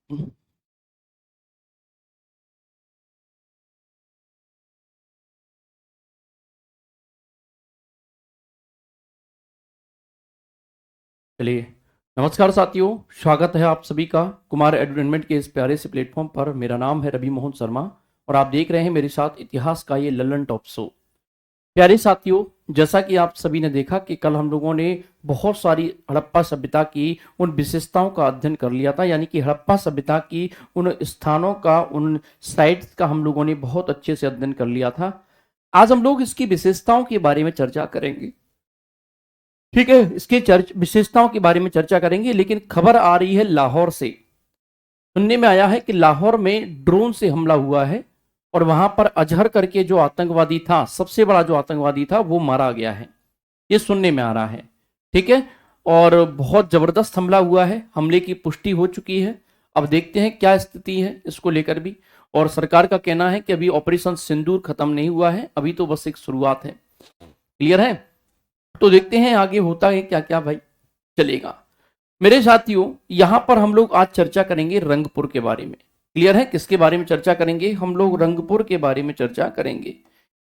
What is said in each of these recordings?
चलिए, नमस्कार साथियों। स्वागत है आप सभी का कुमार एडवर्टाइजमेंट के इस प्यारे से प्लेटफॉर्म पर। मेरा नाम है रवि मोहन शर्मा और आप देख रहे हैं मेरे साथ इतिहास का ये लल्लन टॉप शो। प्यारे साथियों, जैसा कि आप सभी ने देखा कि कल हम लोगों ने बहुत सारी हड़प्पा सभ्यता की उन विशेषताओं का अध्ययन कर लिया था, यानी कि हड़प्पा सभ्यता की उन स्थानों का, उन साइट्स का हम लोगों ने बहुत अच्छे से अध्ययन कर लिया था। आज हम लोग इसकी विशेषताओं के बारे में चर्चा करेंगे। ठीक है, इसके विशेषताओं के बारे में चर्चा करेंगे, लेकिन खबर आ रही है लाहौर से। सुनने में आया है कि लाहौर में ड्रोन से हमला हुआ है और वहां पर अजहर करके जो आतंकवादी था, सबसे बड़ा जो आतंकवादी था, वो मारा गया है। ये सुनने में आ रहा है। ठीक है, और बहुत जबरदस्त हमला हुआ है। हमले की पुष्टि हो चुकी है। अब देखते हैं क्या स्थिति है इसको लेकर भी। और सरकार का कहना है कि अभी ऑपरेशन सिंदूर खत्म नहीं हुआ है, अभी तो बस एक शुरुआत है। क्लियर है? तो देखते हैं आगे होता है क्या क्या भाई चलेगा। मेरे साथियों, यहां पर हम लोग आज चर्चा करेंगे रंगपुर के बारे में। क्लियर है? किसके बारे में चर्चा करेंगे? हम लोग रंगपुर के बारे में चर्चा करेंगे।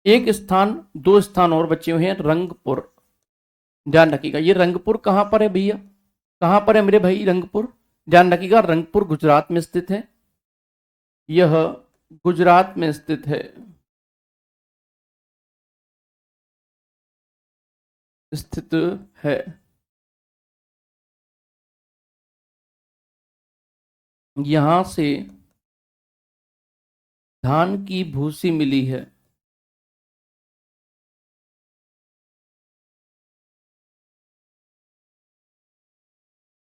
एक स्थान, दो स्थान और बचे हुए हैं। रंगपुर, ध्यान रखिएगा। ये रंगपुर कहां पर है भैया? कहां पर है मेरे भाई रंगपुर? ध्यान रखिएगा, रंगपुर गुजरात में स्थित है। यह गुजरात में स्थित है। स्थित है। यहां से धान की भूसी मिली है।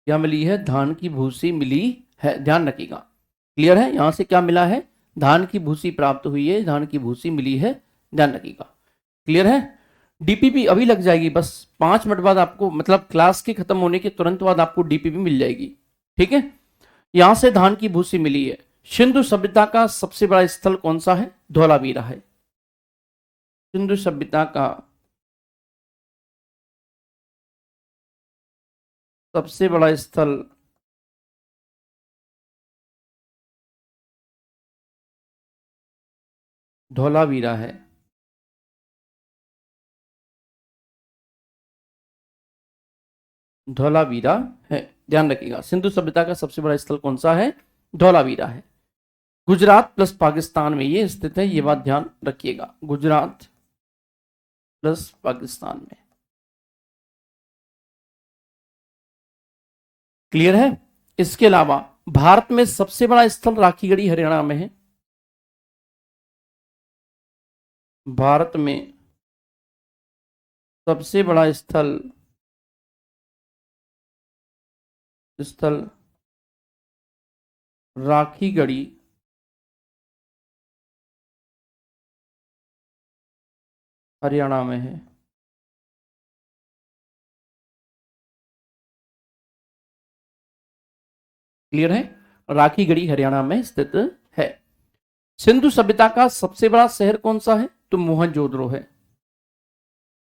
क्या मिली है? धान की भूसी मिली है। ध्यान रखिएगा। क्लियर है? यहां से क्या मिला है? धान की भूसी प्राप्त हुई है, धान की भूसी मिली है। ध्यान रखिएगा। क्लियर है? डीपीपी अभी लग जाएगी, बस 5 मिनट बाद आपको, मतलब क्लास के खत्म होने के तुरंत बाद आपको डीपीपी मिल जाएगी। ठीक है, यहां से धान की भूसी मिली है। सिंधु सभ्यता का सबसे बड़ा स्थल कौन सा है? धौलावीरा है। सिंधु सभ्यता का सबसे बड़ा स्थल धौलावीरा है। धौलावीरा है। ध्यान रखिएगा, सिंधु सभ्यता का सबसे बड़ा स्थल कौन सा है? धौलावीरा है। गुजरात प्लस पाकिस्तान में ये स्थित है, ये बात ध्यान रखिएगा। गुजरात प्लस पाकिस्तान में। क्लियर है? इसके अलावा भारत में सबसे बड़ा स्थल राखीगढ़ी हरियाणा में है। भारत में सबसे बड़ा स्थल स्थल राखीगढ़ी हरियाणा में है। क्लियर है? राखीगढ़ी हरियाणा में स्थित है। सिंधु सभ्यता का सबसे बड़ा शहर कौन सा है? तो मोहनजोदड़ो है।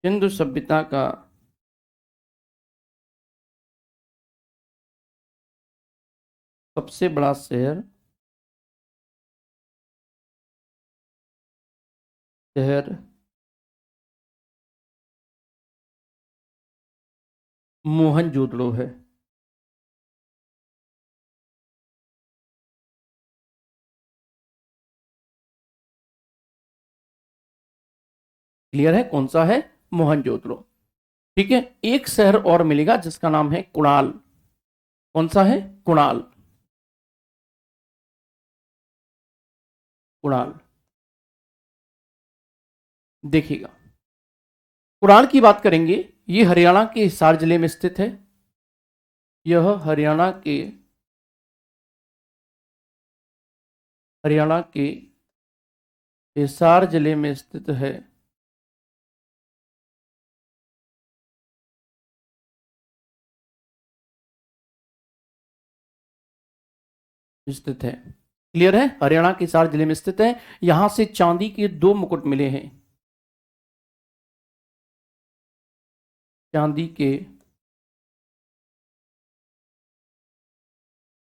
सिंधु सभ्यता का सबसे बड़ा शहर शहर मोहनजोदड़ो है। क्लियर है? कौन सा है? मोहनजोदड़ो। ठीक है, एक शहर और मिलेगा जिसका नाम है कुणाल। कौन सा है? कुणाल। कुणाल। देखिएगा, कुणाल की बात करेंगे। ये हरियाणा के हिसार जिले में स्थित है। यह हरियाणा के हिसार जिले में स्थित है। स्थित है। क्लियर है? हरियाणा के हिसार जिले में स्थित है। यहां से चांदी के 2 मुकुट मिले हैं। चांदी के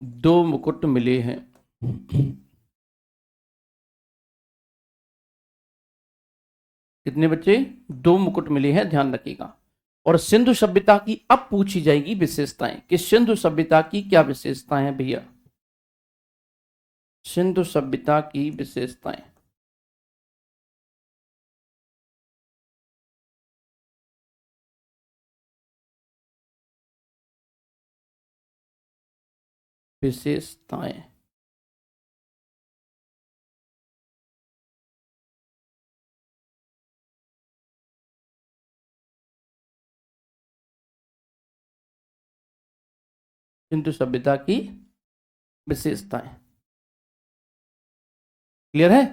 दो मुकुट मिले हैं। कितने बच्चे? दो मुकुट मिले हैं, ध्यान रखिएगा। और सिंधु सभ्यता की अब पूछी जाएगी विशेषताएं कि सिंधु सभ्यता की क्या विशेषताएं हैं भैया। सिंधु सभ्यता की विशेषताएं। विशेषताएं। सिंधु सभ्यता की विशेषताएं। क्लियर है?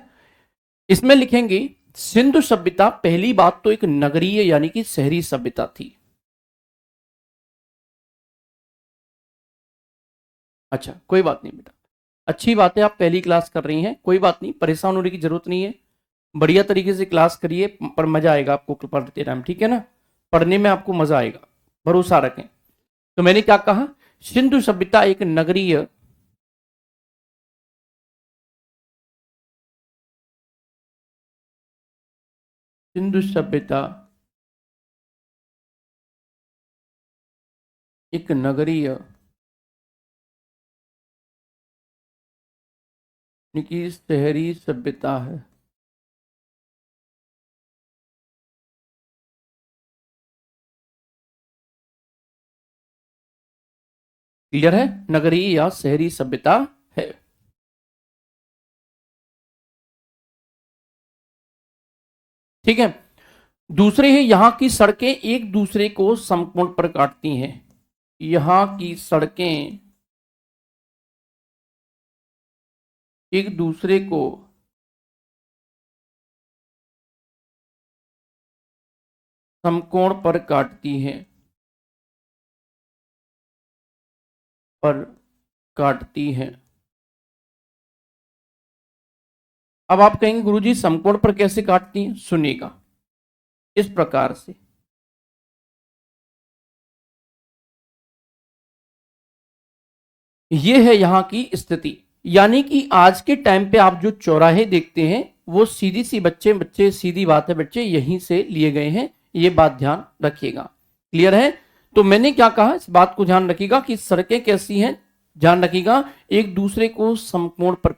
इसमें लिखेंगे सिंधु सभ्यता पहली बात तो एक नगरीय यानी कि शहरी सभ्यता थी। अच्छा कोई बात नहीं बेटा, अच्छी बात है, आप पहली क्लास कर रही हैं, कोई बात नहीं, परेशान होने की जरूरत नहीं है। बढ़िया तरीके से क्लास करिए, पर मजा आएगा आपको पढ़ते टाइम, ठीक है ना? पढ़ने में आपको मजा आएगा, भरोसा रखें। तो मैंने क्या कहा, सिंधु सभ्यता एक नगरीय सिंधु सभ्यता एक नगरीय यानी कि शहरी सभ्यता है। क्लियर है? नगरीय या शहरी सभ्यता है। ठीक है। दूसरे है, यहां की सड़कें एक दूसरे को समकोण पर काटती हैं। यहां की सड़कें एक दूसरे को समकोण पर काटती हैं, पर काटती हैं। अब आप कहेंगे गुरुजी समकोण पर कैसे काटती हैं? सुनिएगा, इस प्रकार से। ये है यहां की स्थिति, यानी कि आज के टाइम पे आप जो चौराहे देखते हैं वो सीधी सी बच्चे सीधी बात है बच्चे, यहीं से लिए गए हैं, ये बात ध्यान रखिएगा। क्लियर है? तो मैंने क्या कहा, इस बात को ध्यान रखिएगा कि सड़कें कैसी हैं, ध्यान रखिएगा, एक दूसरे को समकोण पर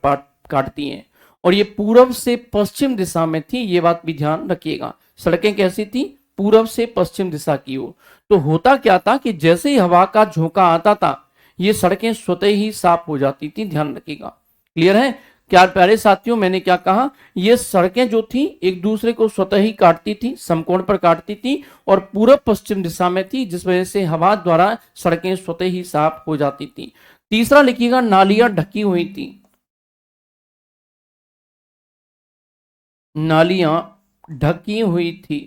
काटती हैं, और ये पूर्व से पश्चिम दिशा में थी, ये बात भी ध्यान रखिएगा। सड़कें कैसी थी? पूर्व से पश्चिम दिशा की ओर। तो होता क्या था कि जैसे ही हवा का झोंका आता था ये सड़कें स्वतः ही साफ हो जाती थी, ध्यान रखिएगा। क्लियर है? क्या प्यारे साथियों, मैंने क्या कहा, ये सड़कें जो थी एक दूसरे को स्वतः ही काटती थी, समकोण पर काटती थी, और पूर्व पश्चिम दिशा में थी, जिस वजह से हवा द्वारा सड़कें स्वतः ही साफ हो जाती थी। तीसरा लिखिएगा, नालियां ढकी हुई थी। नालियां ढकी हुई थी।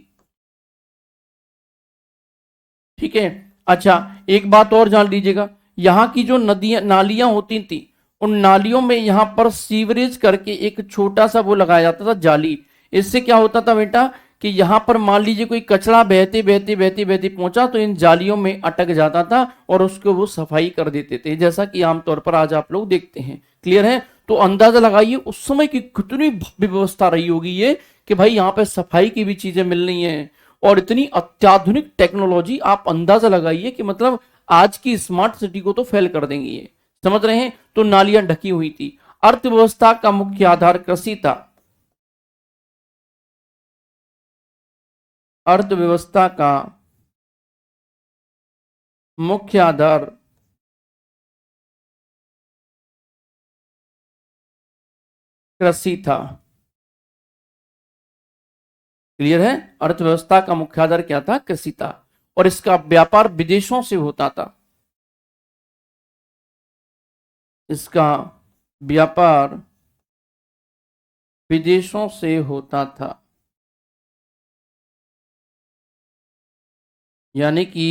ठीक है। अच्छा, एक बात और जान लीजिएगा, यहां की जो नदियां नालियां होती थी, उन नालियों में यहां पर सीवरेज करके एक छोटा सा वो लगाया जाता था, जाली। इससे क्या होता था बेटा कि यहां पर मान लीजिए कोई कचरा बहते बहते बहते बहते पहुंचा तो इन जालियों में अटक जाता था और उसको वो सफाई कर देते थे, जैसा कि आमतौर पर आज आप लोग देखते हैं। क्लियर है? तो अंदाजा लगाइए उस समय की कितनी भव्य व्यवस्था रही होगी ये, कि भाई यहाँ पे सफाई की भी चीजें मिल रही हैं और इतनी अत्याधुनिक टेक्नोलॉजी। आप अंदाजा लगाइए कि मतलब आज की स्मार्ट सिटी को तो फेल कर देंगी ये, समझ रहे हैं? तो नालियां ढकी हुई थी। अर्थव्यवस्था का मुख्य आधार कृषि था। अर्थव्यवस्था का मुख्य आधार कृषि था। क्लियर है? अर्थव्यवस्था का मुख्य आधार क्या था? कृषि था, और इसका व्यापार विदेशों से होता था। इसका व्यापार विदेशों से होता था, यानी कि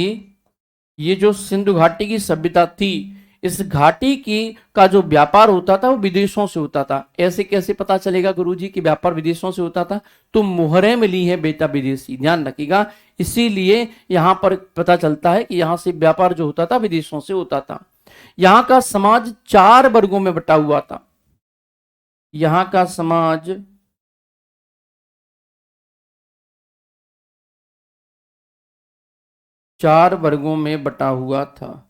ये जो सिंधु घाटी की सभ्यता थी, इस घाटी की का जो व्यापार होता था वो विदेशों से होता था। ऐसे कैसे पता चलेगा गुरुजी कि व्यापार विदेशों से होता था? तो मोहरें मिली है बेटा विदेशी, ध्यान रखिएगा, इसीलिए यहां पर पता चलता है कि यहां से व्यापार जो होता था विदेशों से होता था। यहां का समाज 4 वर्गों में बटा हुआ था। यहां का समाज 4 वर्गों में बटा हुआ था।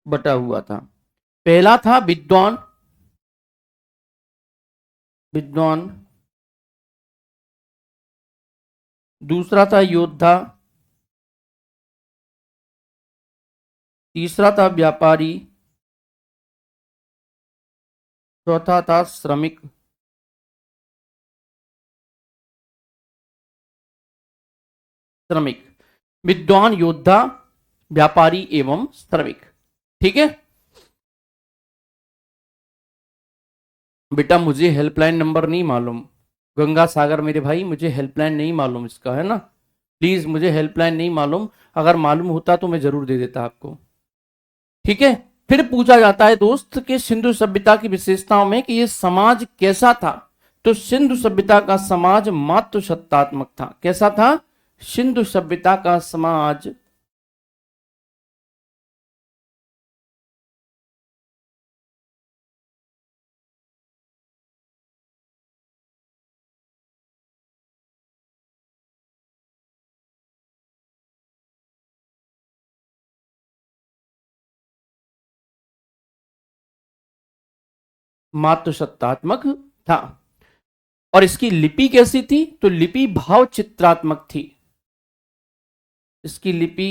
बटा हुआ था। पहला था विद्वान। विद्वान। दूसरा था योद्धा। तीसरा था व्यापारी। चौथा था श्रमिक। श्रमिक, विद्वान, योद्धा, व्यापारी एवं श्रमिक। ठीक है बेटा, मुझे हेल्पलाइन नंबर नहीं मालूम। गंगा सागर मेरे भाई, मुझे हेल्पलाइन नहीं मालूम इसका, है ना। प्लीज, मुझे हेल्पलाइन नहीं मालूम। अगर मालूम होता तो मैं जरूर दे देता आपको। ठीक है। फिर पूछा जाता है दोस्त कि सिंधु सभ्यता की विशेषताओं में कि यह समाज कैसा था। तो सिंधु सभ्यता का समाज मातृसत्तात्मक था। कैसा था? सिंधु सभ्यता का समाज मातृसत्तात्मक था। और इसकी लिपि कैसी थी? तो लिपि भाव चित्रात्मक थी। इसकी लिपि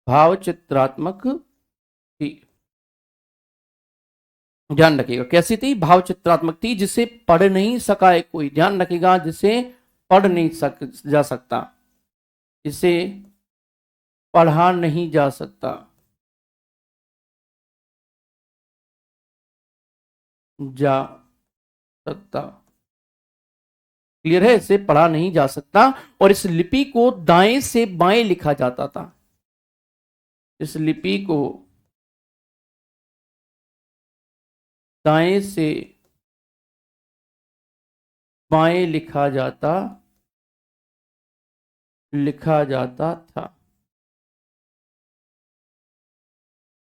भाव चित्रात्मक थी। ध्यान रखिएगा कैसी थी? भाव चित्रात्मक थी, जिसे पढ़ नहीं सका है कोई। ध्यान रखिएगा, जिसे पढ़ नहीं जा सकता, इसे पढ़ा नहीं जा सकता। जा सकता। क्लियर है? इसे पढ़ा नहीं जा सकता। और इस लिपि को दाएं से बाएं लिखा जाता था। इस लिपि को दाएं से बाएं लिखा जाता था।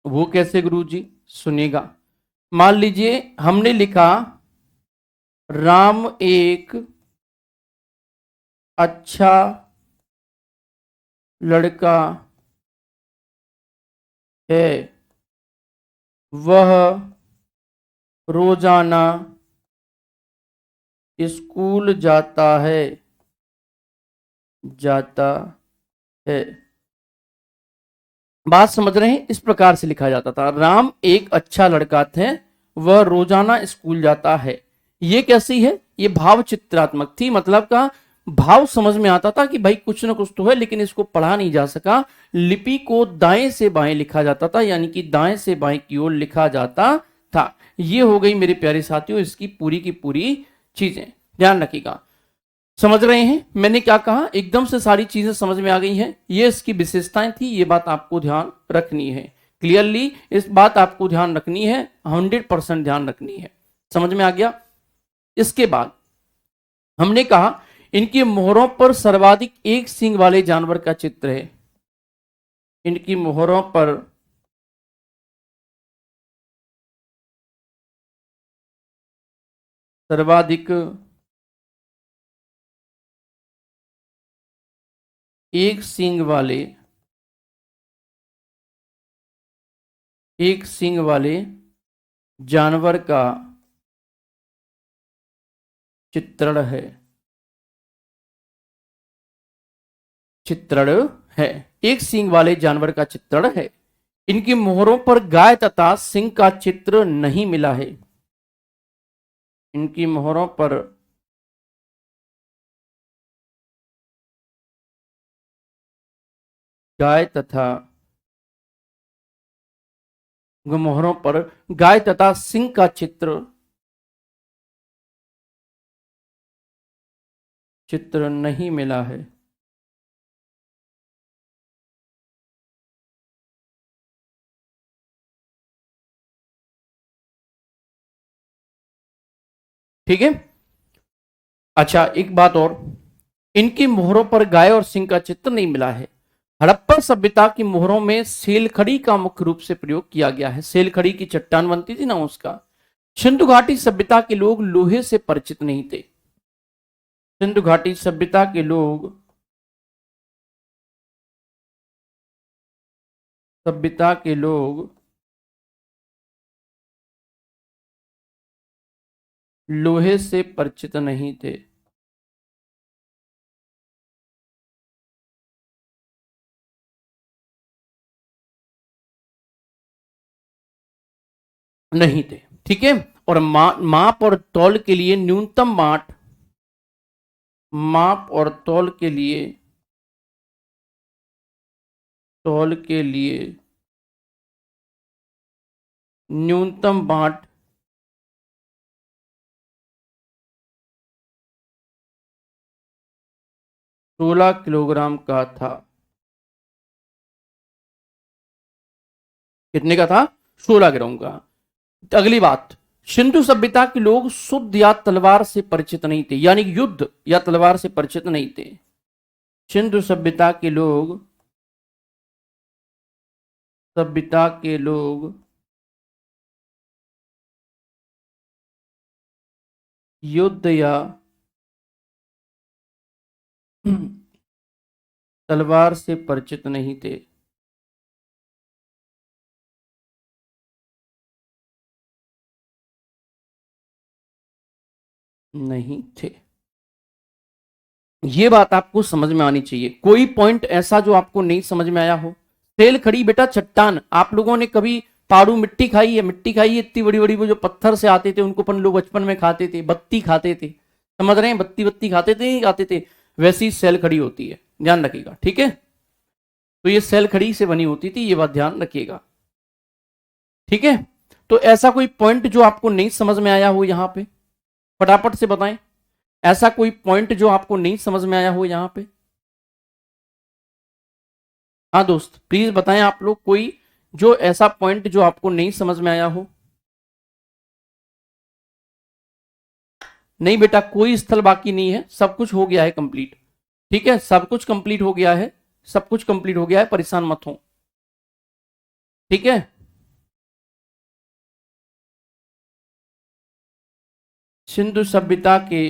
वो कैसे गुरुजी? सुनिएगा। मान लीजिए हमने लिखा राम एक अच्छा लड़का है, वह रोजाना स्कूल जाता है। बात समझ रहे हैं? इस प्रकार से लिखा जाता था, राम एक अच्छा लड़का थे, वह रोजाना स्कूल जाता है। ये कैसी है? ये भाव चित्रात्मक थी। मतलब का भाव समझ में आता था कि भाई कुछ ना कुछ तो है, लेकिन इसको पढ़ा नहीं जा सका। लिपि को दाएं से बाएं लिखा जाता था, यानी कि दाएं से बाएं की ओर लिखा जाता था। ये हो गई मेरे प्यारे साथियों इसकी पूरी की पूरी चीजें। ध्यान रखिएगा। समझ रहे हैं मैंने क्या कहा? एकदम से सारी चीजें समझ में आ गई हैं। ये इसकी विशेषताएं थी, ये बात आपको ध्यान रखनी है। क्लियरली इस बात आपको ध्यान रखनी है, 100% ध्यान रखनी है। समझ में आ गया? इसके बाद हमने कहा इनकी मोहरों पर सर्वाधिक एक सींग वाले जानवर का चित्र है। इनकी मोहरों पर सर्वाधिक एक सींग वाले जानवर का चित्रण है। चित्रण है। एक सींग वाले जानवर का चित्रण है। इनकी मोहरों पर गाय तथा सिंह का चित्र नहीं मिला है। इनकी मोहरों पर गाय तथा मोहरों पर गाय तथा सिंह का चित्र नहीं मिला है। ठीक है। अच्छा, एक बात और, इनकी मोहरों पर गाय और सिंह का चित्र नहीं मिला है। हड़प्पा सभ्यता की मोहरों में सेलखड़ी का मुख्य रूप से प्रयोग किया गया है। सेलखड़ी की चट्टान बनती थी ना, उसका। सिंधु घाटी सभ्यता के लोग लोहे से परिचित नहीं थे। सिंधु घाटी सभ्यता के लोग सभ्यता के लोग लोहे से परिचित नहीं थे। नहीं थे, ठीक है। और माप और तौल के लिए न्यूनतम माप और तौल के लिए न्यूनतम बांट 16 किलोग्राम का था। कितने का था? 16 ग्राम का। अगली बात, सिंधु सभ्यता के लोग शुद्ध या तलवार से परिचित नहीं थे, यानी युद्ध या तलवार से परिचित नहीं थे। सिंधु सभ्यता के लोग युद्ध या तलवार से परिचित नहीं थे। नहीं थे। ये बात आपको समझ में आनी चाहिए। कोई पॉइंट ऐसा जो आपको नहीं समझ में आया हो? सेल खड़ी बेटा चट्टान। आप लोगों ने कभी पाड़ू मिट्टी खाई है? मिट्टी खाई है इतनी बड़ी बड़ी, वो जो पत्थर से आते थे, उनको अपन लोग बचपन में खाते थे, बत्ती खाते थे। समझ रहे हैं? बत्ती बत्ती खाते थे, नहीं खाते थे? वैसी सेल खड़ी होती है, ध्यान रखिएगा, ठीक है। तो ये सेल खड़ी से बनी होती थी, ये बात ध्यान रखिएगा, ठीक है। तो ऐसा कोई पॉइंट जो आपको नहीं समझ में आया हो यहां पे, फटाफट से बताएं। ऐसा कोई पॉइंट जो आपको नहीं समझ में आया हो यहां पे? हाँ दोस्त, प्लीज बताएं आप लोग, कोई जो ऐसा पॉइंट जो आपको नहीं समझ में आया हो। नहीं बेटा, कोई स्थल बाकी नहीं है, सब कुछ हो गया है कंप्लीट, ठीक है। सब कुछ कंप्लीट हो गया है, सब कुछ कंप्लीट हो गया है, परेशान मत हो, ठीक है। सिंधु सभ्यता के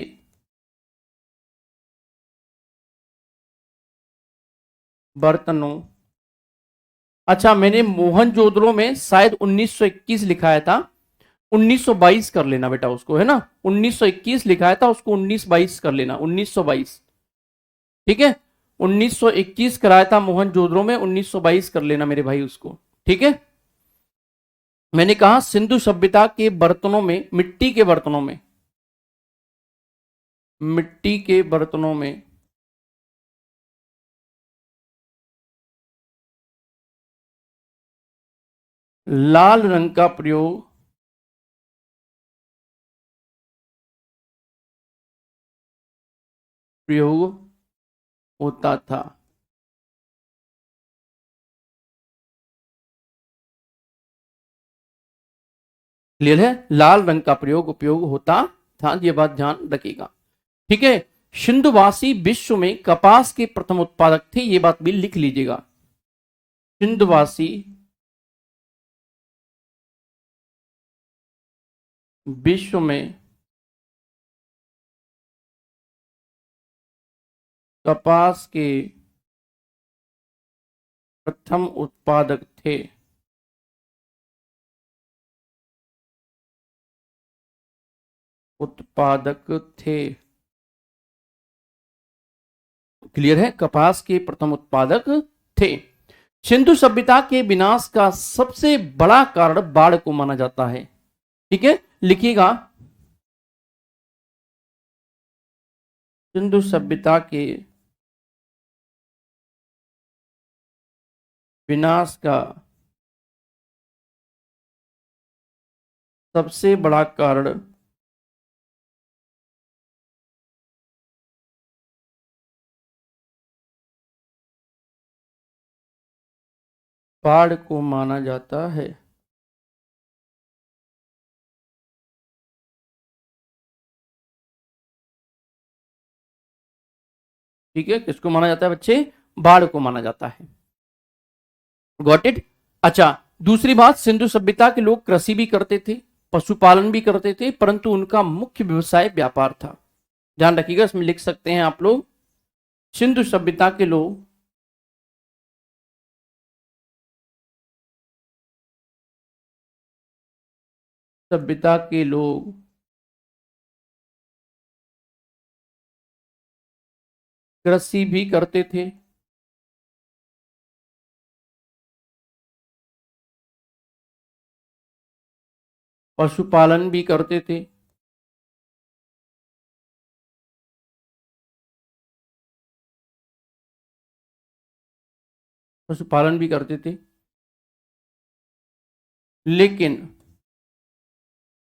बर्तनों, अच्छा, मैंने मोहनजोदड़ो में शायद 1921 लिखाया था। 1922 कर लेना बेटा उसको, है ना। 1921 लिखाया था, उसको 1922 कर लेना, 1922, ठीक है। 1921 कराया था मोहनजोदड़ो में, 1922 कर लेना मेरे भाई उसको, ठीक है। मैंने कहा सिंधु सभ्यता के बर्तनों में, मिट्टी के बर्तनों में, मिट्टी के बर्तनों में लाल रंग का प्रयोग होता था। क्लियर है? लाल रंग का उपयोग होता था, ये बात ध्यान रखिएगा, ठीक है। सिंधुवासी विश्व में कपास के प्रथम उत्पादक थे, ये बात भी लिख लीजिएगा। सिंधुवासी विश्व में कपास के प्रथम उत्पादक थे। क्लियर है? कपास के प्रथम उत्पादक थे। सिंधु सभ्यता के विनाश का सबसे बड़ा कारण बाढ़ को माना जाता है, ठीक है, लिखिएगा। सिंधु सभ्यता के विनाश का सबसे बड़ा कारण बाढ़ को माना जाता है। ठीक है, किसको माना जाता है बच्चे? बाढ़ को माना जाता है। Got it? अच्छा, दूसरी बात, सिंधु सभ्यता के लोग कृषि भी करते थे, पशुपालन भी करते थे, परंतु उनका मुख्य व्यवसाय व्यापार था। ध्यान रखिएगा, इसमें लिख सकते हैं आप लोग, सिंधु सभ्यता के लोग सभ्यता के लोग कृषि भी करते थे, पशुपालन भी करते थे, पशुपालन भी करते थे, लेकिन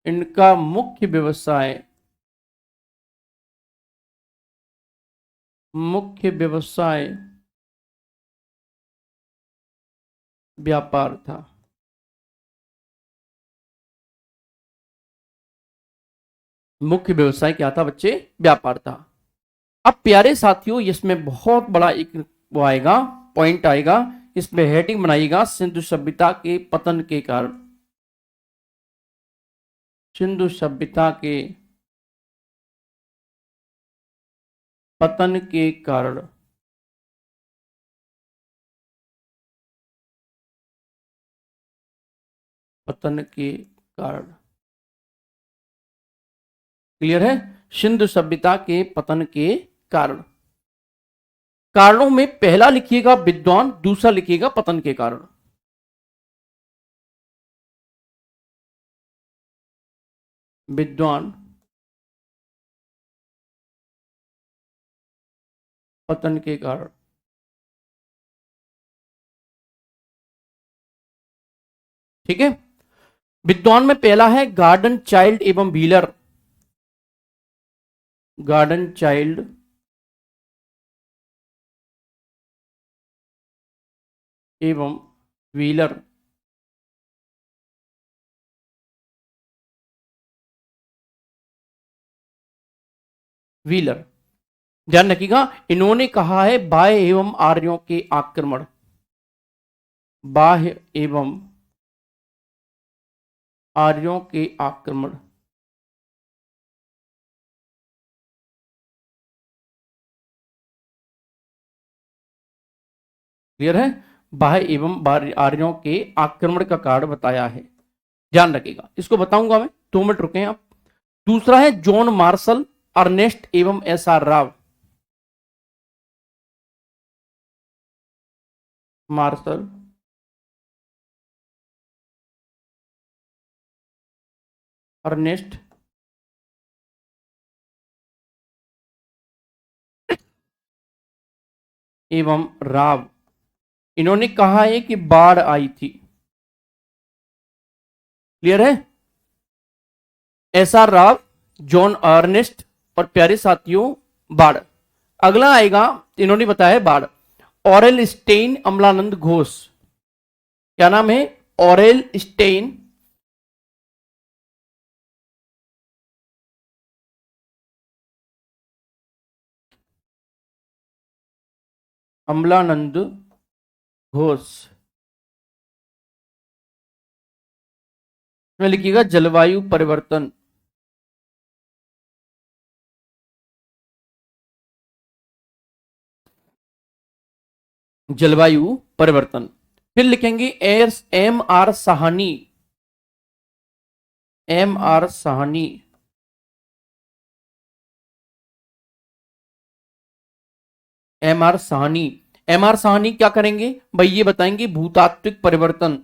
इनका मुख्य व्यवसाय व्यापार था। मुख्य व्यवसाय क्या था बच्चे? व्यापार था। अब प्यारे साथियों, इसमें बहुत बड़ा एक वो आएगा, पॉइंट आएगा, इसमें हेडिंग बनाइएगा, सिंधु सभ्यता के पतन के कारण। सिंधु सभ्यता के पतन के कारण। पतन के कारण। क्लियर है? सिंधु सभ्यता के पतन के कारण। कारणों में पहला लिखिएगा विद्वान, दूसरा लिखिएगा पतन के कारण। विद्वान, पतन के कारण। ठीक है, विद्वान में पहला है गार्डन चाइल्ड एवं व्हीलर। गार्डन चाइल्ड एवं व्हीलर। व्हीलर, ध्यान रखिएगा, इन्होंने कहा है बाह्य एवं आर्यों के आक्रमण। बाह्य एवं आर्यों के आक्रमण। क्लियर है? बाह्य एवं आर्यों के आक्रमण का कारण बताया है। ध्यान रखिएगा, इसको बताऊंगा मैं, 2 मिनट रुके आप। दूसरा है जॉन मार्शल, अर्नेस्ट एवं S R Rao. Marshall, Ernest एवं राव। इन्होंने कहा है कि बाढ़ आई थी। क्लियर है? S R Rao, John Ernest और प्यारे साथियों बाढ़। अगला आएगा, इन्होंने बताया बाढ़, ऑरेल स्टेन, अमलानंद घोष। क्या नाम है? Aurel Stein, Amalananda Ghosh. में लिखिएगा जलवायु परिवर्तन। जलवायु परिवर्तन। फिर लिखेंगे M R Sahni. M R Sahni, M R Sahni. M R Sahni क्या करेंगे भाई? ये बताएंगे भूतात्विक परिवर्तन।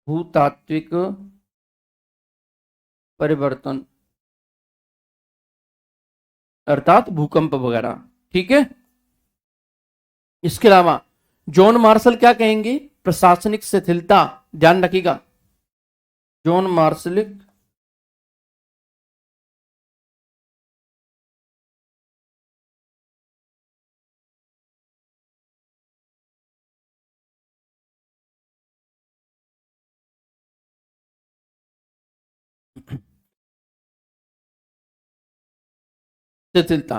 भूतात्विक परिवर्तन अर्थात भूकंप वगैरह। ठीक है, इसके अलावा जॉन मार्शल क्या कहेंगे? प्रशासनिक शिथिलता। ध्यान रखिएगा, जॉन मार्शल शिथिलता।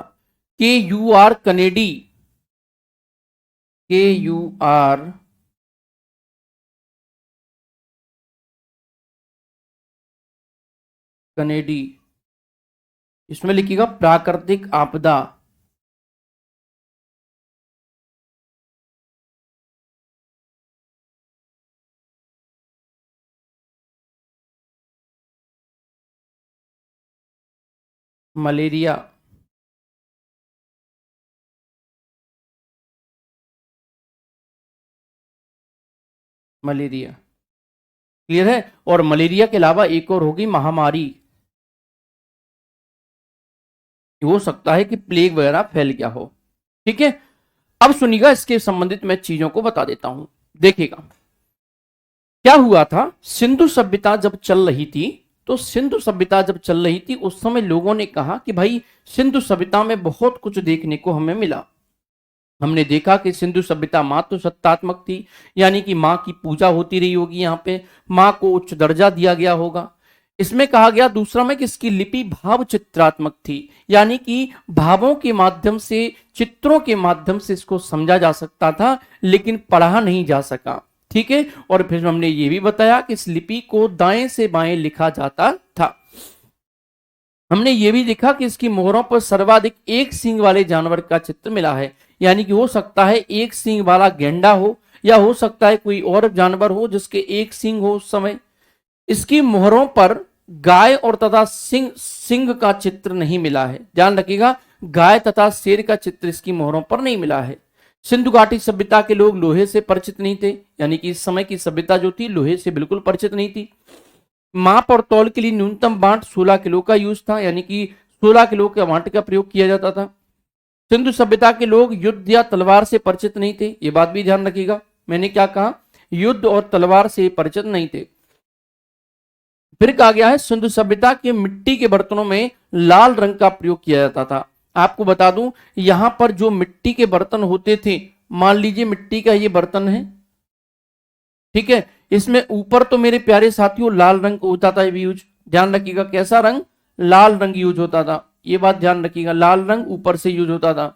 KUR कनेडी, KUR कनेडी, इसमें लिखिएगा प्राकृतिक आपदा। मलेरिया, मलेरिया, क्लियर है। और मलेरिया के अलावा एक और होगी महामारी, हो सकता है कि प्लेग वगैरह फैल गया हो। ठीक है, अब सुनिएगा, इसके संबंधित मैं चीजों को बता देता हूं। देखिएगा क्या हुआ था, सिंधु सभ्यता जब चल रही थी, तो सिंधु सभ्यता जब चल रही थी उस समय लोगों ने कहा कि भाई सिंधु सभ्यता में बहुत कुछ देखने को हमें मिला। हमने देखा कि सिंधु सभ्यता मातृ सत्तात्मक थी, यानी कि माँ की पूजा होती रही होगी, यहाँ पे माँ को उच्च दर्जा दिया गया होगा। इसमें कहा गया दूसरा में कि इसकी लिपि भाव चित्रात्मक थी, यानी कि भावों के माध्यम से, चित्रों के माध्यम से इसको समझा जा सकता था, लेकिन पढ़ा नहीं जा सका। ठीक है, और फिर हमने ये भी बताया कि इस लिपि को दाएं से बाएं लिखा जाता था। हमने ये भी देखा कि इसकी मोहरों पर सर्वाधिक एक सींग वाले जानवर का चित्र मिला है, यानी कि हो सकता है एक सींग वाला गेंडा हो, या हो सकता है कोई और जानवर हो जिसके एक सींग हो उस समय। इसकी मोहरों पर गाय और तथा सिंह का चित्र नहीं मिला है, ध्यान रखिएगा, गाय तथा शेर का चित्र इसकी मोहरों पर नहीं मिला है। सिंधु घाटी सभ्यता के लोग लोहे से परिचित नहीं थे, यानी कि इस समय की सभ्यता जो थी लोहे से बिल्कुल परिचित नहीं थी। माप और तौल के लिए न्यूनतम बांट 16 किलो का यूज था, यानी कि 16 किलो के बांट का प्रयोग किया जाता था। सिंधु सभ्यता के लोग युद्ध या तलवार से परिचित नहीं थे, ये बात भी ध्यान रखिएगा, मैंने क्या कहा, युद्ध और तलवार से परिचित नहीं थे। फिर कहा गया है सिंधु सभ्यता के मिट्टी के बर्तनों में लाल रंग का प्रयोग किया जाता था। आपको बता दूं, यहां पर जो मिट्टी के बर्तन होते थे, मान लीजिए मिट्टी का ये बर्तन है, ठीक है, इसमें ऊपर तो मेरे प्यारे साथियों लाल रंग होता था यूज, ध्यान रखिएगा, कैसा रंग, लाल रंग यूज होता था, ये बात ध्यान रखिएगा, लाल रंग ऊपर से यूज होता था।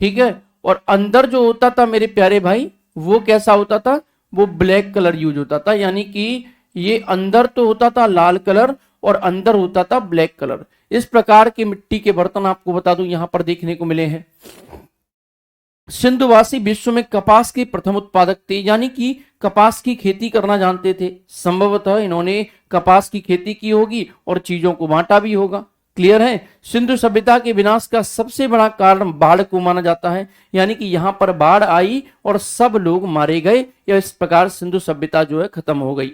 ठीक है, और अंदर जो होता था मेरे प्यारे भाई, वो कैसा होता था, वो ब्लैक कलर यूज होता था, यानी कि ये अंदर तो होता था लाल कलर और अंदर होता था ब्लैक कलर। इस प्रकार के मिट्टी के बर्तन आपको बता दूं यहां पर देखने को मिले हैं। सिंधुवासी विश्व में कपास के प्रथम उत्पादक थे, यानी कि कपास की खेती करना जानते थे। संभवतः इन्होंने कपास की खेती की होगी और चीजों को बांटा भी होगा। क्लियर है। सिंधु सभ्यता के विनाश का सबसे बड़ा कारण बाढ़ को माना जाता है, यानी कि यहां पर बाढ़ आई और सब लोग मारे गए, या इस प्रकार सिंधु सभ्यता जो है खत्म हो गई।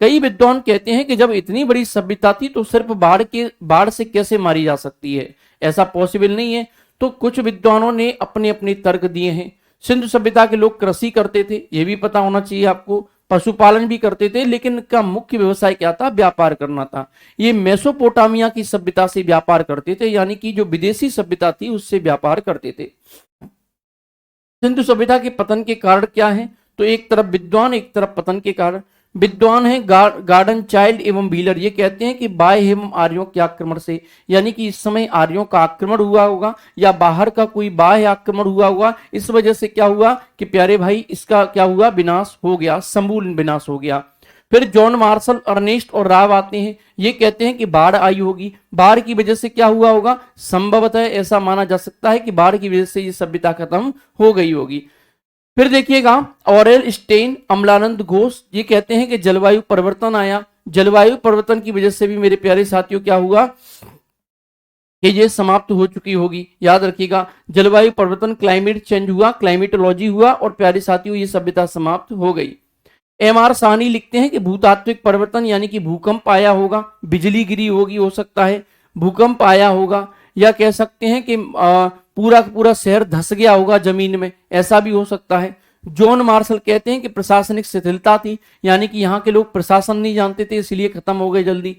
कई विद्वान कहते हैं कि जब इतनी बड़ी सभ्यता थी तो सिर्फ बाढ़ से कैसे मारी जा सकती है, ऐसा पॉसिबल नहीं है। तो कुछ विद्वानों ने अपने अपने तर्क दिए हैं। सिंधु सभ्यता के लोग कृषि करते थे, यह भी पता होना चाहिए आपको, पशुपालन भी करते थे, लेकिन इनका मुख्य व्यवसाय क्या था, व्यापार करना था। ये मेसोपोटामिया की सभ्यता से व्यापार करते थे, यानी कि जो विदेशी सभ्यता थी उससे व्यापार करते थे। सिंधु सभ्यता के पतन के कारण क्या है, तो एक तरफ विद्वान, एक तरफ पतन के कारण। विद्वान है गार्डन चाइल्ड एवं व्हीलर, ये कहते हैं कि बाह्य एवं आर्यों के आक्रमण से, यानी कि इस समय आर्यों का आक्रमण हुआ होगा या बाहर का कोई बाह्य आक्रमण हुआ होगा, इस वजह से क्या हुआ कि प्यारे भाई इसका क्या हुआ, विनाश हो गया, समूल विनाश हो गया। फिर जॉन मार्शल, अर्नेस्ट और राव आते हैं, ये कहते हैं कि बाढ़ आई होगी, बाढ़ की वजह से क्या हुआ होगा, संभवतः ऐसा माना जा सकता है कि बाढ़ की वजह से ये सभ्यता खत्म हो गई होगी। फिर देखिएगा ऑरेल स्टेन, अमलानंद घोष, ये कहते हैं कि जलवायु परिवर्तन आया, जलवायु परिवर्तन की वजह से भी मेरे प्यारे साथियों क्या हुआ कि ये समाप्त हो चुकी होगी। याद रखिएगा, जलवायु परिवर्तन, क्लाइमेट चेंज हुआ, क्लाइमेटोलॉजी हुआ और प्यारे साथियों ये सभ्यता समाप्त हो गई। एम.आर. साहनी लिखते हैं कि भूतात्विक परिवर्तन, यानी कि भूकंप आया होगा, बिजली गिरी होगी, हो सकता है भूकंप आया होगा, या कह सकते हैं कि पूरा पूरा शहर धस गया होगा जमीन में, ऐसा भी हो सकता है। जॉन मार्शल कहते हैं कि प्रशासनिक शिथिलता थी, यानी कि यहाँ के लोग प्रशासन नहीं जानते थे, इसलिए खत्म हो गए जल्दी।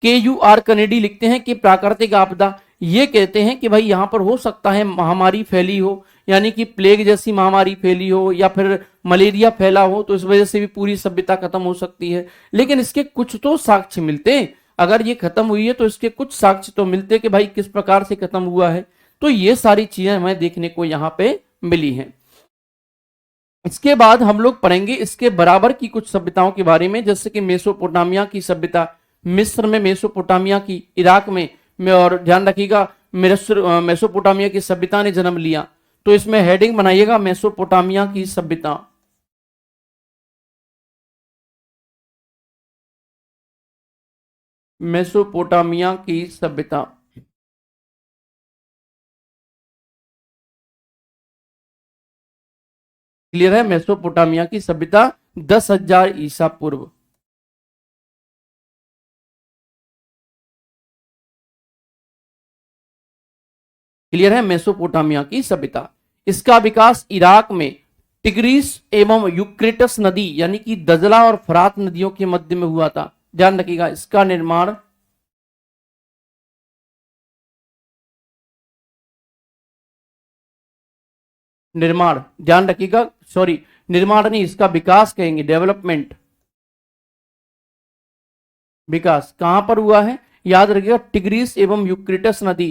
KUR कनेडी लिखते हैं कि प्राकृतिक आपदा, ये कहते हैं कि भाई यहाँ पर हो सकता है महामारी फैली हो, यानी कि प्लेग जैसी महामारी फैली हो या फिर मलेरिया फैला हो, तो इस वजह से भी पूरी सभ्यता खत्म हो सकती है। लेकिन इसके कुछ तो साक्ष्य मिलते हैं, अगर ये खत्म हुई है तो इसके कुछ साक्ष्य तो मिलते कि भाई किस प्रकार से खत्म हुआ है। तो ये सारी चीजें हमें देखने को यहाँ पे मिली हैं। इसके बाद हम लोग पढ़ेंगे इसके बराबर की कुछ सभ्यताओं के बारे में, जैसे कि मेसोपोटामिया की सभ्यता, मिस्र में मेसोपोटामिया की, इराक में और ध्यान रखिएगा मेसोपोटामिया की सभ्यता ने जन्म लिया। तो इसमें हेडिंग बनाइएगा मेसोपोटामिया की सभ्यता। मेसोपोटामिया की सभ्यता। क्लियर है? मेसोपोटामिया की सभ्यता 10,000 ईसा पूर्व। क्लियर है? मेसोपोटामिया की सभ्यता। इसका विकास इराक में टिग्रीस एवं यूक्रेटस नदी यानी कि दजला और फरात नदियों के मध्य में हुआ था। ध्यान रखिएगा, इसका निर्माण ध्यान रखिएगा, सॉरी निर्माण नहीं, इसका विकास कहेंगे, डेवलपमेंट, विकास कहां पर हुआ है? याद रखिएगा, टिग्रीस एवं यूक्रेटस नदी।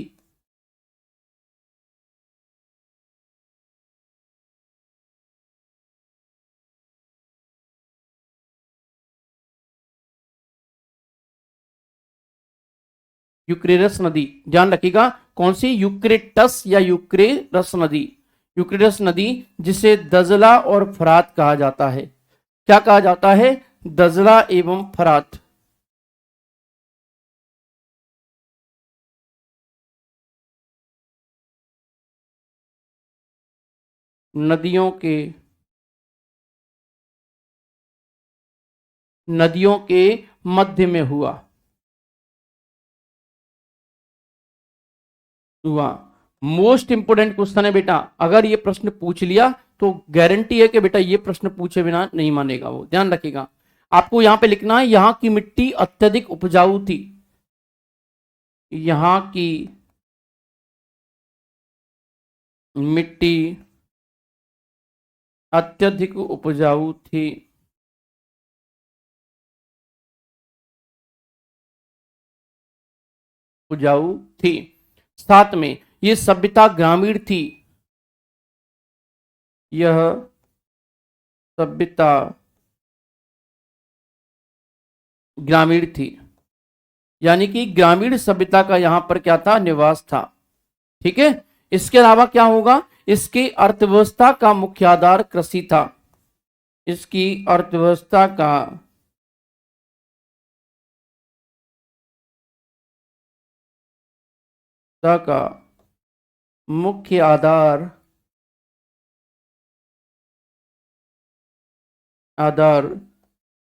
यूक्रेटस नदी ध्यान रखिएगा, कौन सी? यूक्रेटस या यूक्रेटस नदी। यूक्रेटस नदी जिसे दजला और फरात कहा जाता है। क्या कहा जाता है? दजला एवं फरात। नदियों के मध्य में हुआ। मोस्ट इंपोर्टेंट क्वेश्चन है बेटा, अगर ये प्रश्न पूछ लिया तो गारंटी है कि बेटा ये प्रश्न पूछे बिना नहीं मानेगा वो। ध्यान रखिएगा, आपको यहां पे लिखना है यहां की मिट्टी अत्यधिक उपजाऊ थी। यहां की मिट्टी अत्यधिक उपजाऊ थी। उपजाऊ थी। साथ में ये सभ्यता ग्रामीण थी। यह सभ्यता ग्रामीण थी, यानी कि ग्रामीण सभ्यता का यहां पर क्या था? निवास था। ठीक है, इसके अलावा क्या होगा? इसकी अर्थव्यवस्था का मुख्य आधार कृषि था। इसकी अर्थव्यवस्था का मुख्य आधार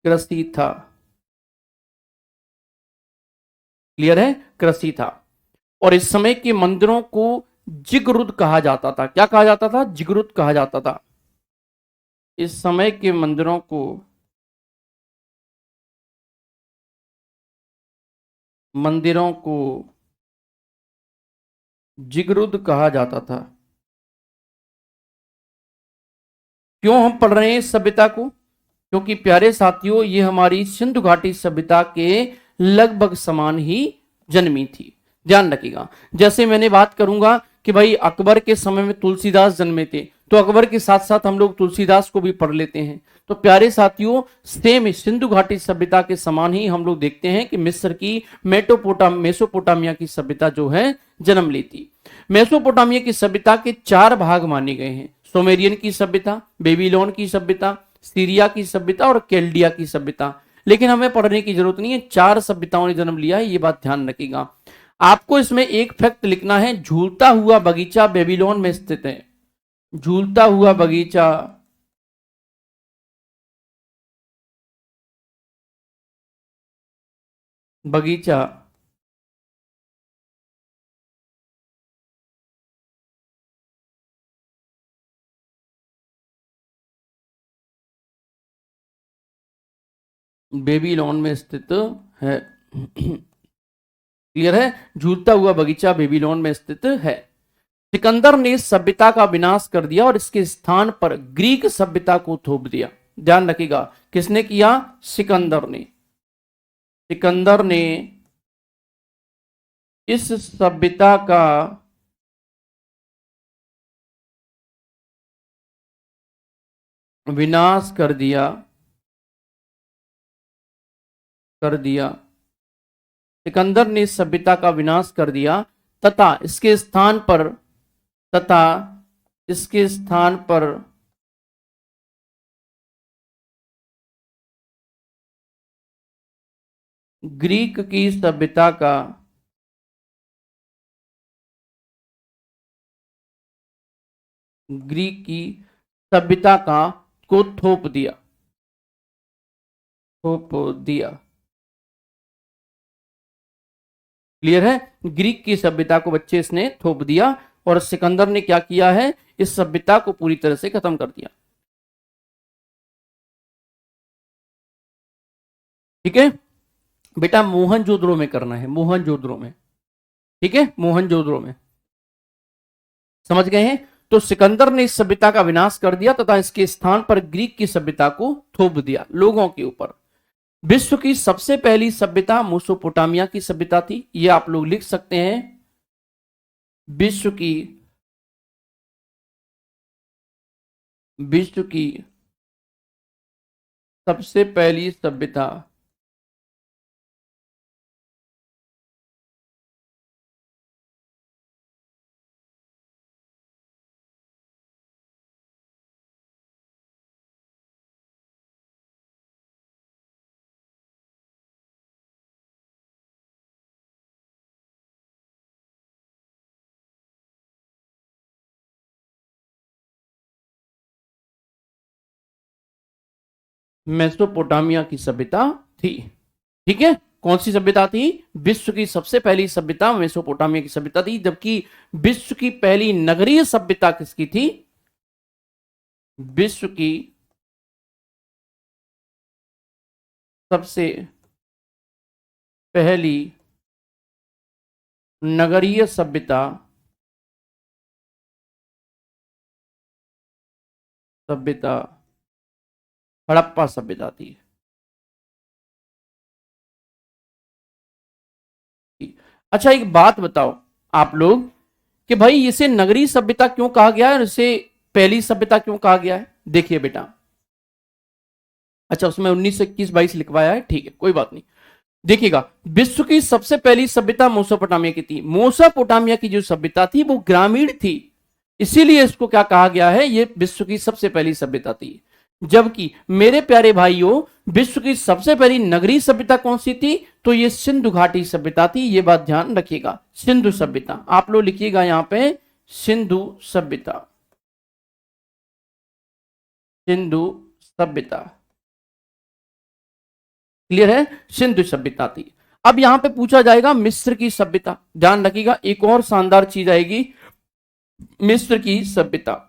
कृषि था। क्लियर है? कृषि था। और इस समय के मंदिरों को जिगरुद कहा जाता था। क्या कहा जाता था? जिगरुद कहा जाता था। इस समय के मंदिरों को जिगरुद कहा जाता था। क्यों हम पढ़ रहे हैं इस सभ्यता को? क्योंकि प्यारे साथियों, ये हमारी सिंधु घाटी सभ्यता के लगभग समान ही जन्मी थी। ध्यान रखिएगा, जैसे मैंने बात करूंगा कि भाई अकबर के समय में तुलसीदास जन्मे थे, तो अकबर के साथ साथ हम लोग तुलसीदास को भी पढ़ लेते हैं। तो प्यारे साथियों, सेम सिंधु घाटी सभ्यता के समान ही हम लोग देखते हैं कि मिस्र की मेसोपोटामिया की सभ्यता जो है जन्म लेती। मेसोपोटामिया की सभ्यता के 4 भाग माने गए हैं। सुमेरियन की सभ्यता, बेबीलोन की सभ्यता, सीरिया की सभ्यता और केल्डिया की सभ्यता। लेकिन हमें पढ़ने की जरूरत नहीं है, 4 सभ्यताओं ने जन्म लिया है, ये बात ध्यान रखिएगा। आपको इसमें एक फैक्ट लिखना है, झूलता हुआ बगीचा बेबीलोन में स्थित है। झूलता हुआ बगीचा बेबीलोन में स्थित है। क्लियर है? झूलता हुआ बगीचा बेबीलोन में स्थित है। सिकंदर ने सभ्यता का विनाश कर दिया और इसके स्थान पर ग्रीक सभ्यता को थोप दिया। ध्यान रखिएगा, किसने किया? सिकंदर ने। सिकंदर ने, इस सभ्यता का, विनाश कर दिया। सिकंदर ने इस सभ्यता का विनाश कर दिया तथा तथा इसके स्थान पर ग्रीक की सभ्यता का ग्रीक की सभ्यता का को थोप दिया। क्लियर है? ग्रीक की सभ्यता को बच्चे इसने थोप दिया और सिकंदर ने क्या किया है, इस सभ्यता को पूरी तरह से खत्म कर दिया। ठीक है बेटा, मोहनजोदड़ो में करना है, मोहनजोदड़ो में। ठीक है, मोहनजोदड़ो में। समझ गए हैं? तो सिकंदर ने इस सभ्यता का विनाश कर दिया तथा इसके स्थान पर ग्रीक की सभ्यता को थोप दिया लोगों के ऊपर। विश्व की सबसे पहली सभ्यता मेसोपोटामिया की सभ्यता थी, ये आप लोग लिख सकते हैं। विश्व की विश्व की सबसे पहली सभ्यता मेसोपोटामिया की सभ्यता थी। ठीक है, कौन सी सभ्यता थी? विश्व की सबसे पहली सभ्यता मेसोपोटामिया की सभ्यता थी। जबकि विश्व की पहली नगरीय सभ्यता किसकी थी? विश्व की सबसे पहली नगरीय सभ्यता सभ्यता हड़प्पा सभ्यता थी। अच्छा एक बात बताओ आप लोग कि भाई इसे नगरीय सभ्यता क्यों कहा गया है और इसे पहली सभ्यता क्यों कहा गया है? देखिए बेटा, अच्छा उसमें 1921-22 लिखवाया है, ठीक है कोई बात नहीं। देखिएगा, विश्व की सबसे पहली सभ्यता मेसोपोटामिया की थी। मेसोपोटामिया की जो सभ्यता थी वो ग्रामीण थी, इसीलिए इसको क्या कहा गया है, ये विश्व की सबसे पहली सभ्यता थी। जबकि मेरे प्यारे भाइयों, विश्व की सबसे पहली नगरीय सभ्यता कौन सी थी? तो ये सिंधु घाटी सभ्यता थी। ये बात ध्यान रखिएगा, सिंधु सभ्यता। आप लोग लिखिएगा यहां पे सिंधु सभ्यता, सिंधु सभ्यता। क्लियर है? सिंधु सभ्यता थी। अब यहां पे पूछा जाएगा मिस्र की सभ्यता। ध्यान रखिएगा, एक और शानदार चीज आएगी, मिस्र की सभ्यता।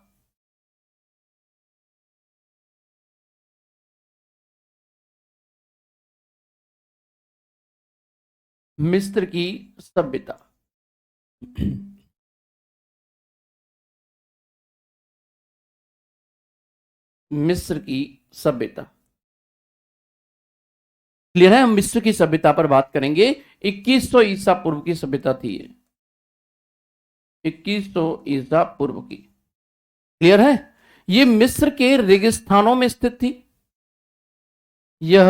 मिस्र की सभ्यता। मिस्र की सभ्यता। क्लियर है? हम मिस्र की सभ्यता पर बात करेंगे। 2100 ईसा पूर्व की सभ्यता थी ये, 2100 ईसा पूर्व की। क्लियर है? ये मिस्र के रेगिस्तानों में स्थित थी। यह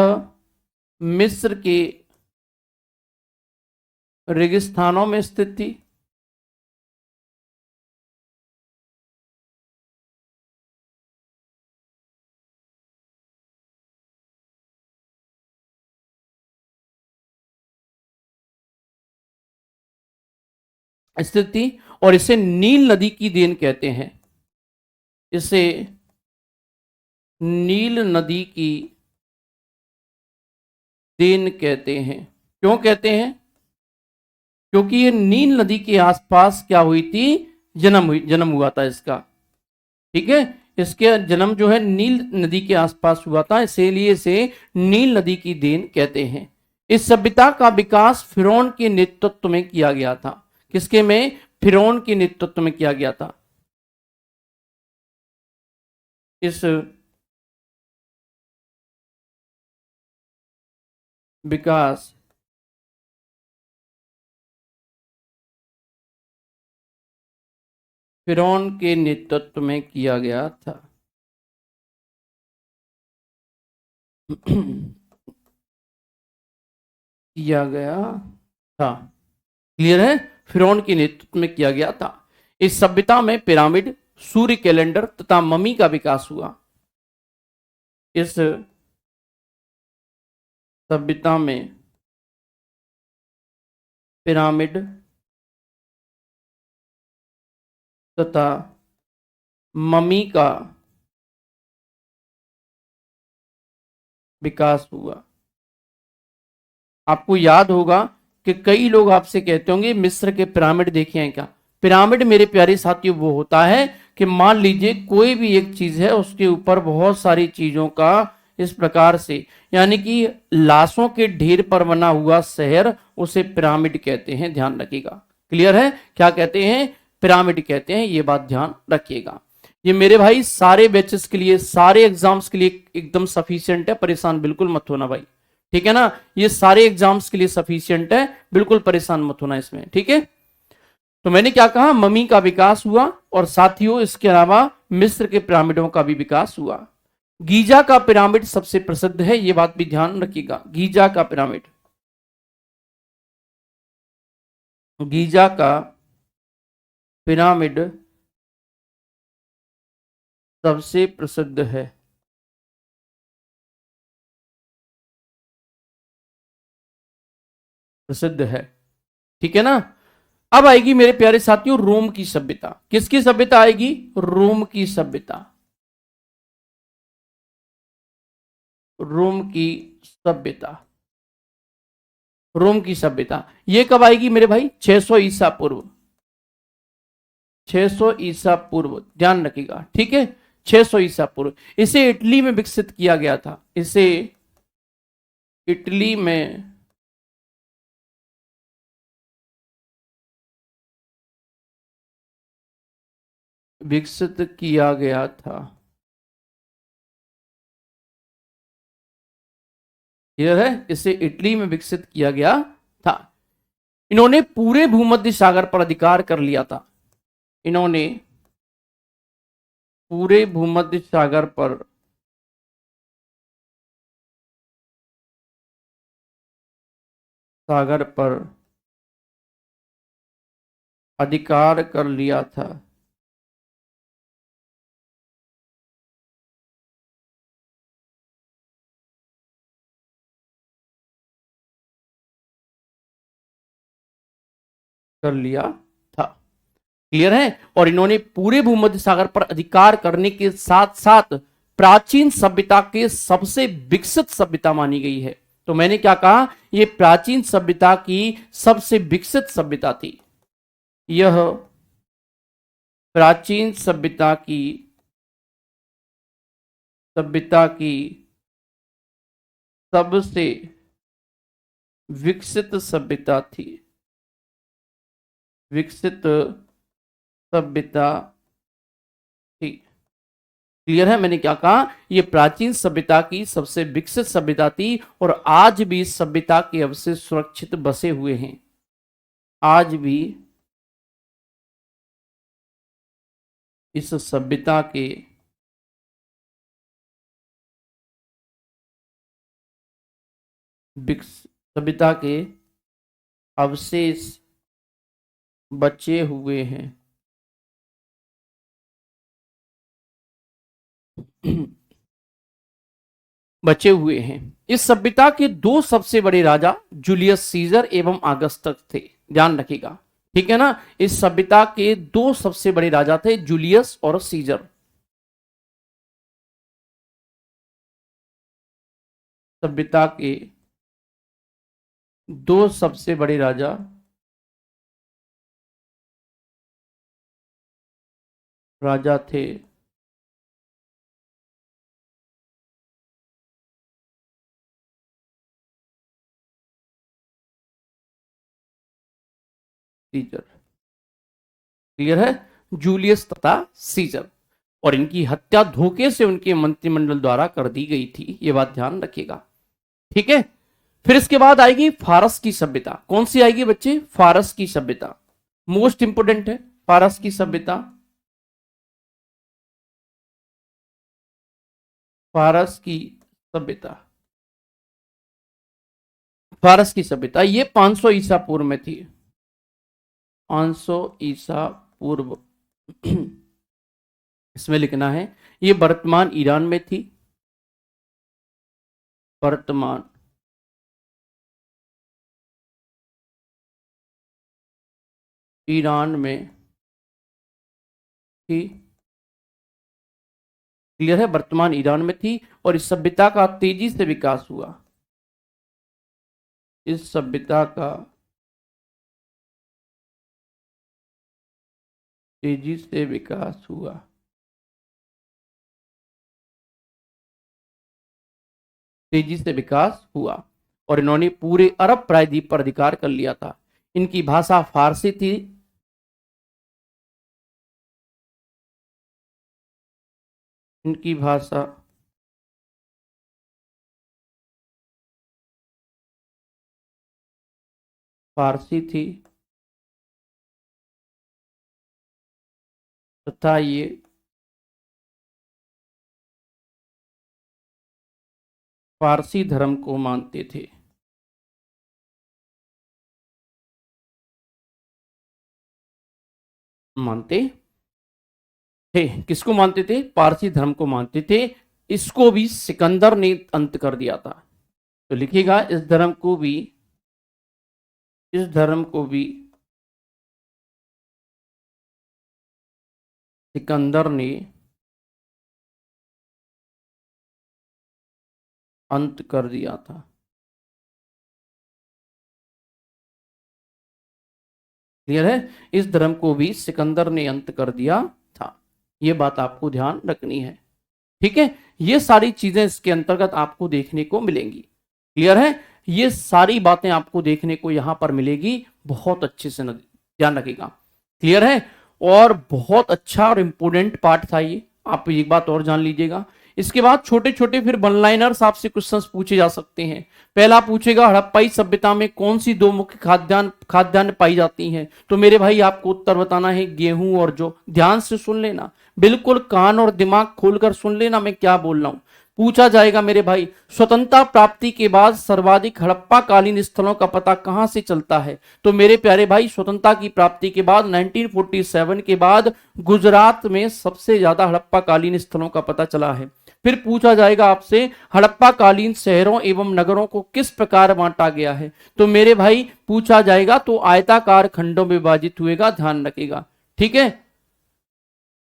मिस्र के रेगिस्तानों में स्थित थी। स्थित थी और इसे नील नदी की देन कहते हैं। इसे नील नदी की देन कहते हैं। क्यों कहते हैं? क्योंकि ये नील नदी के आसपास क्या हुई थी, जन्म हुआ था इसका। ठीक है, इसके जन्म जो है नील नदी के आसपास हुआ था, इसीलिए इसे नील नदी की देन कहते हैं। इस सभ्यता का विकास फिरौन के नेतृत्व में किया गया था। किसके में? फिरौन के नेतृत्व में किया गया था। इस विकास फिरौन के नेतृत्व में किया गया था। किया गया था। क्लियर है? फिरौन के नेतृत्व में किया गया था। इस सभ्यता में पिरामिड, सूर्य कैलेंडर तथा ममी का विकास हुआ। इस सभ्यता में पिरामिड तथा ममी का विकास हुआ। आपको याद होगा कि कई लोग आपसे कहते होंगे मिस्र के पिरामिड देखे हैं क्या? पिरामिड मेरे प्यारे साथियों वो होता है कि मान लीजिए कोई भी एक चीज है, उसके ऊपर बहुत सारी चीजों का इस प्रकार से, यानी कि लाशों के ढेर पर बना हुआ शहर, उसे पिरामिड कहते हैं। ध्यान रखिएगा। क्लियर है? क्या कहते हैं? पिरामिड कहते हैं। ये बात ध्यान रखिएगा। ये मेरे भाई सारे बैचेस के लिए, सारे एग्जाम्स के लिए एकदम सफिशियंट है, परेशान बिल्कुल मत होना भाई। ठीक है ना? ये सारे एग्जाम्स के लिए सफिशियंट है, बिल्कुल परेशान मत होना इसमें। ठीक है? तो मैंने क्या कहा? ममी का विकास हुआ और साथियों इसके अलावा मिस्र के पिरामिडों का भी विकास हुआ। गीजा का पिरामिड सबसे प्रसिद्ध है, यह बात भी ध्यान रखिएगा। गीजा का पिरामिड, गीजा का पिरामिड सबसे प्रसिद्ध है। प्रसिद्ध है। ठीक है ना? अब आएगी मेरे प्यारे साथियों रोम की सभ्यता। किसकी सभ्यता आएगी? रोम की सभ्यता। रोम की सभ्यता। रोम की सभ्यता ये कब आएगी मेरे भाई? 600 ईसा पूर्व। 600 ईसा पूर्व, ध्यान रखिएगा। ठीक है? 600 ईसा पूर्व। इसे इटली में विकसित किया गया था। इसे इटली में विकसित किया गया था। क्लियर है? इसे इटली में विकसित किया गया था। इन्होंने पूरे भूमध्य सागर पर अधिकार कर लिया था। इन्होंने पूरे भूमध्य सागर पर अधिकार कर लिया था। कर लिया था। क्लियर है? और इन्होंने पूरे भूमध्य सागर पर अधिकार करने के साथ साथ प्राचीन सभ्यता के सबसे विकसित सभ्यता मानी गई है। तो मैंने क्या कहा? यह प्राचीन सभ्यता की सबसे विकसित सभ्यता थी। यह प्राचीन सभ्यता की सबसे विकसित सभ्यता थी। विकसित सभ्यता थी। क्लियर है? मैंने क्या कहा? यह प्राचीन सभ्यता की सबसे विकसित सभ्यता थी और आज भी इस सभ्यता के अवशेष सुरक्षित बसे हुए हैं। आज भी इस सभ्यता के सभ्यता के अवशेष बचे हुए हैं। बचे हुए हैं। इस सभ्यता के दो सबसे बड़े राजा जूलियस सीजर एवं आगस्तस थे। ध्यान रखिएगा। ठीक है ना? इस सभ्यता के दो सबसे बड़े राजा थे, जूलियस और सीजर। सभ्यता के दो सबसे बड़े राजा थे, सीजर। क्लियर है? जूलियस तथा सीजर। और इनकी हत्या धोखे से उनके मंत्रिमंडल द्वारा कर दी गई थी। यह बात ध्यान रखिएगा। ठीक है? फिर इसके बाद आएगी फारस की सभ्यता। कौन सी आएगी बच्चे? फारस की सभ्यता। मोस्ट इंपोर्टेंट है फारस की सभ्यता। फारस की सभ्यता फारस की सभ्यता, ये 500 ईसा पूर्व में थी, 500 ईसा पूर्व। इसमें लिखना है ये वर्तमान ईरान में थी, वर्तमान ईरान में थी। क्लियर है, वर्तमान ईरान में थी और इस सभ्यता का तेजी से विकास हुआ, इस सभ्यता का तेजी से विकास हुआ। तेजी से विकास हुआ और इन्होंने पूरे अरब प्रायद्वीप पर अधिकार कर लिया था। इनकी भाषा फारसी थी, इनकी भाषा फारसी थी तथा ये फारसी धर्म को मानते थे। मानते थे, किसको मानते थे? पारसी धर्म को मानते थे। इसको भी सिकंदर ने अंत कर दिया था। तो लिखिएगा इस धर्म को भी, इस धर्म को भी सिकंदर ने अंत कर दिया था। क्लियर है, इस धर्म को भी सिकंदर ने अंत कर दिया था। यह बात आपको ध्यान रखनी है, ठीक है। ये सारी चीजें इसके अंतर्गत आपको देखने को मिलेंगी। क्लियर है, ये सारी बातें आपको देखने को यहां पर मिलेगी। बहुत अच्छे से ध्यान रखिएगा। क्लियर है, और बहुत अच्छा और इंपोर्टेंट पार्ट था ये। आप एक बात और जान लीजिएगा, इसके बाद छोटे छोटे फिर वन लाइनर्स आपसे क्वेश्चंस पूछे जा सकते हैं। पहला पूछेगा हड़प्पाई सभ्यता में कौन सी दो मुख्य खाद्यान्न पाई जाती हैं? तो मेरे भाई आपको उत्तर बताना है गेहूं और जौ। ध्यान से सुन लेना, बिल्कुल कान और दिमाग खोलकर सुन लेना मैं क्या बोल रहा हूं। पूछा जाएगा मेरे भाई, स्वतंत्रता प्राप्ति के बाद सर्वाधिक हड़प्पा कालीन स्थलों का पता कहां से चलता है? तो मेरे प्यारे भाई, स्वतंत्रता की प्राप्ति के बाद 1947 के बाद गुजरात में सबसे ज्यादा हड़प्पा कालीन स्थलों का पता चला है। फिर पूछा जाएगा आपसे, हड़प्पा कालीन शहरों एवं नगरों को किस प्रकार बांटा गया है? तो मेरे भाई पूछा जाएगा तो आयताकार खंडों में विभाजित हुएगा, ध्यान रखिएगा, ठीक है,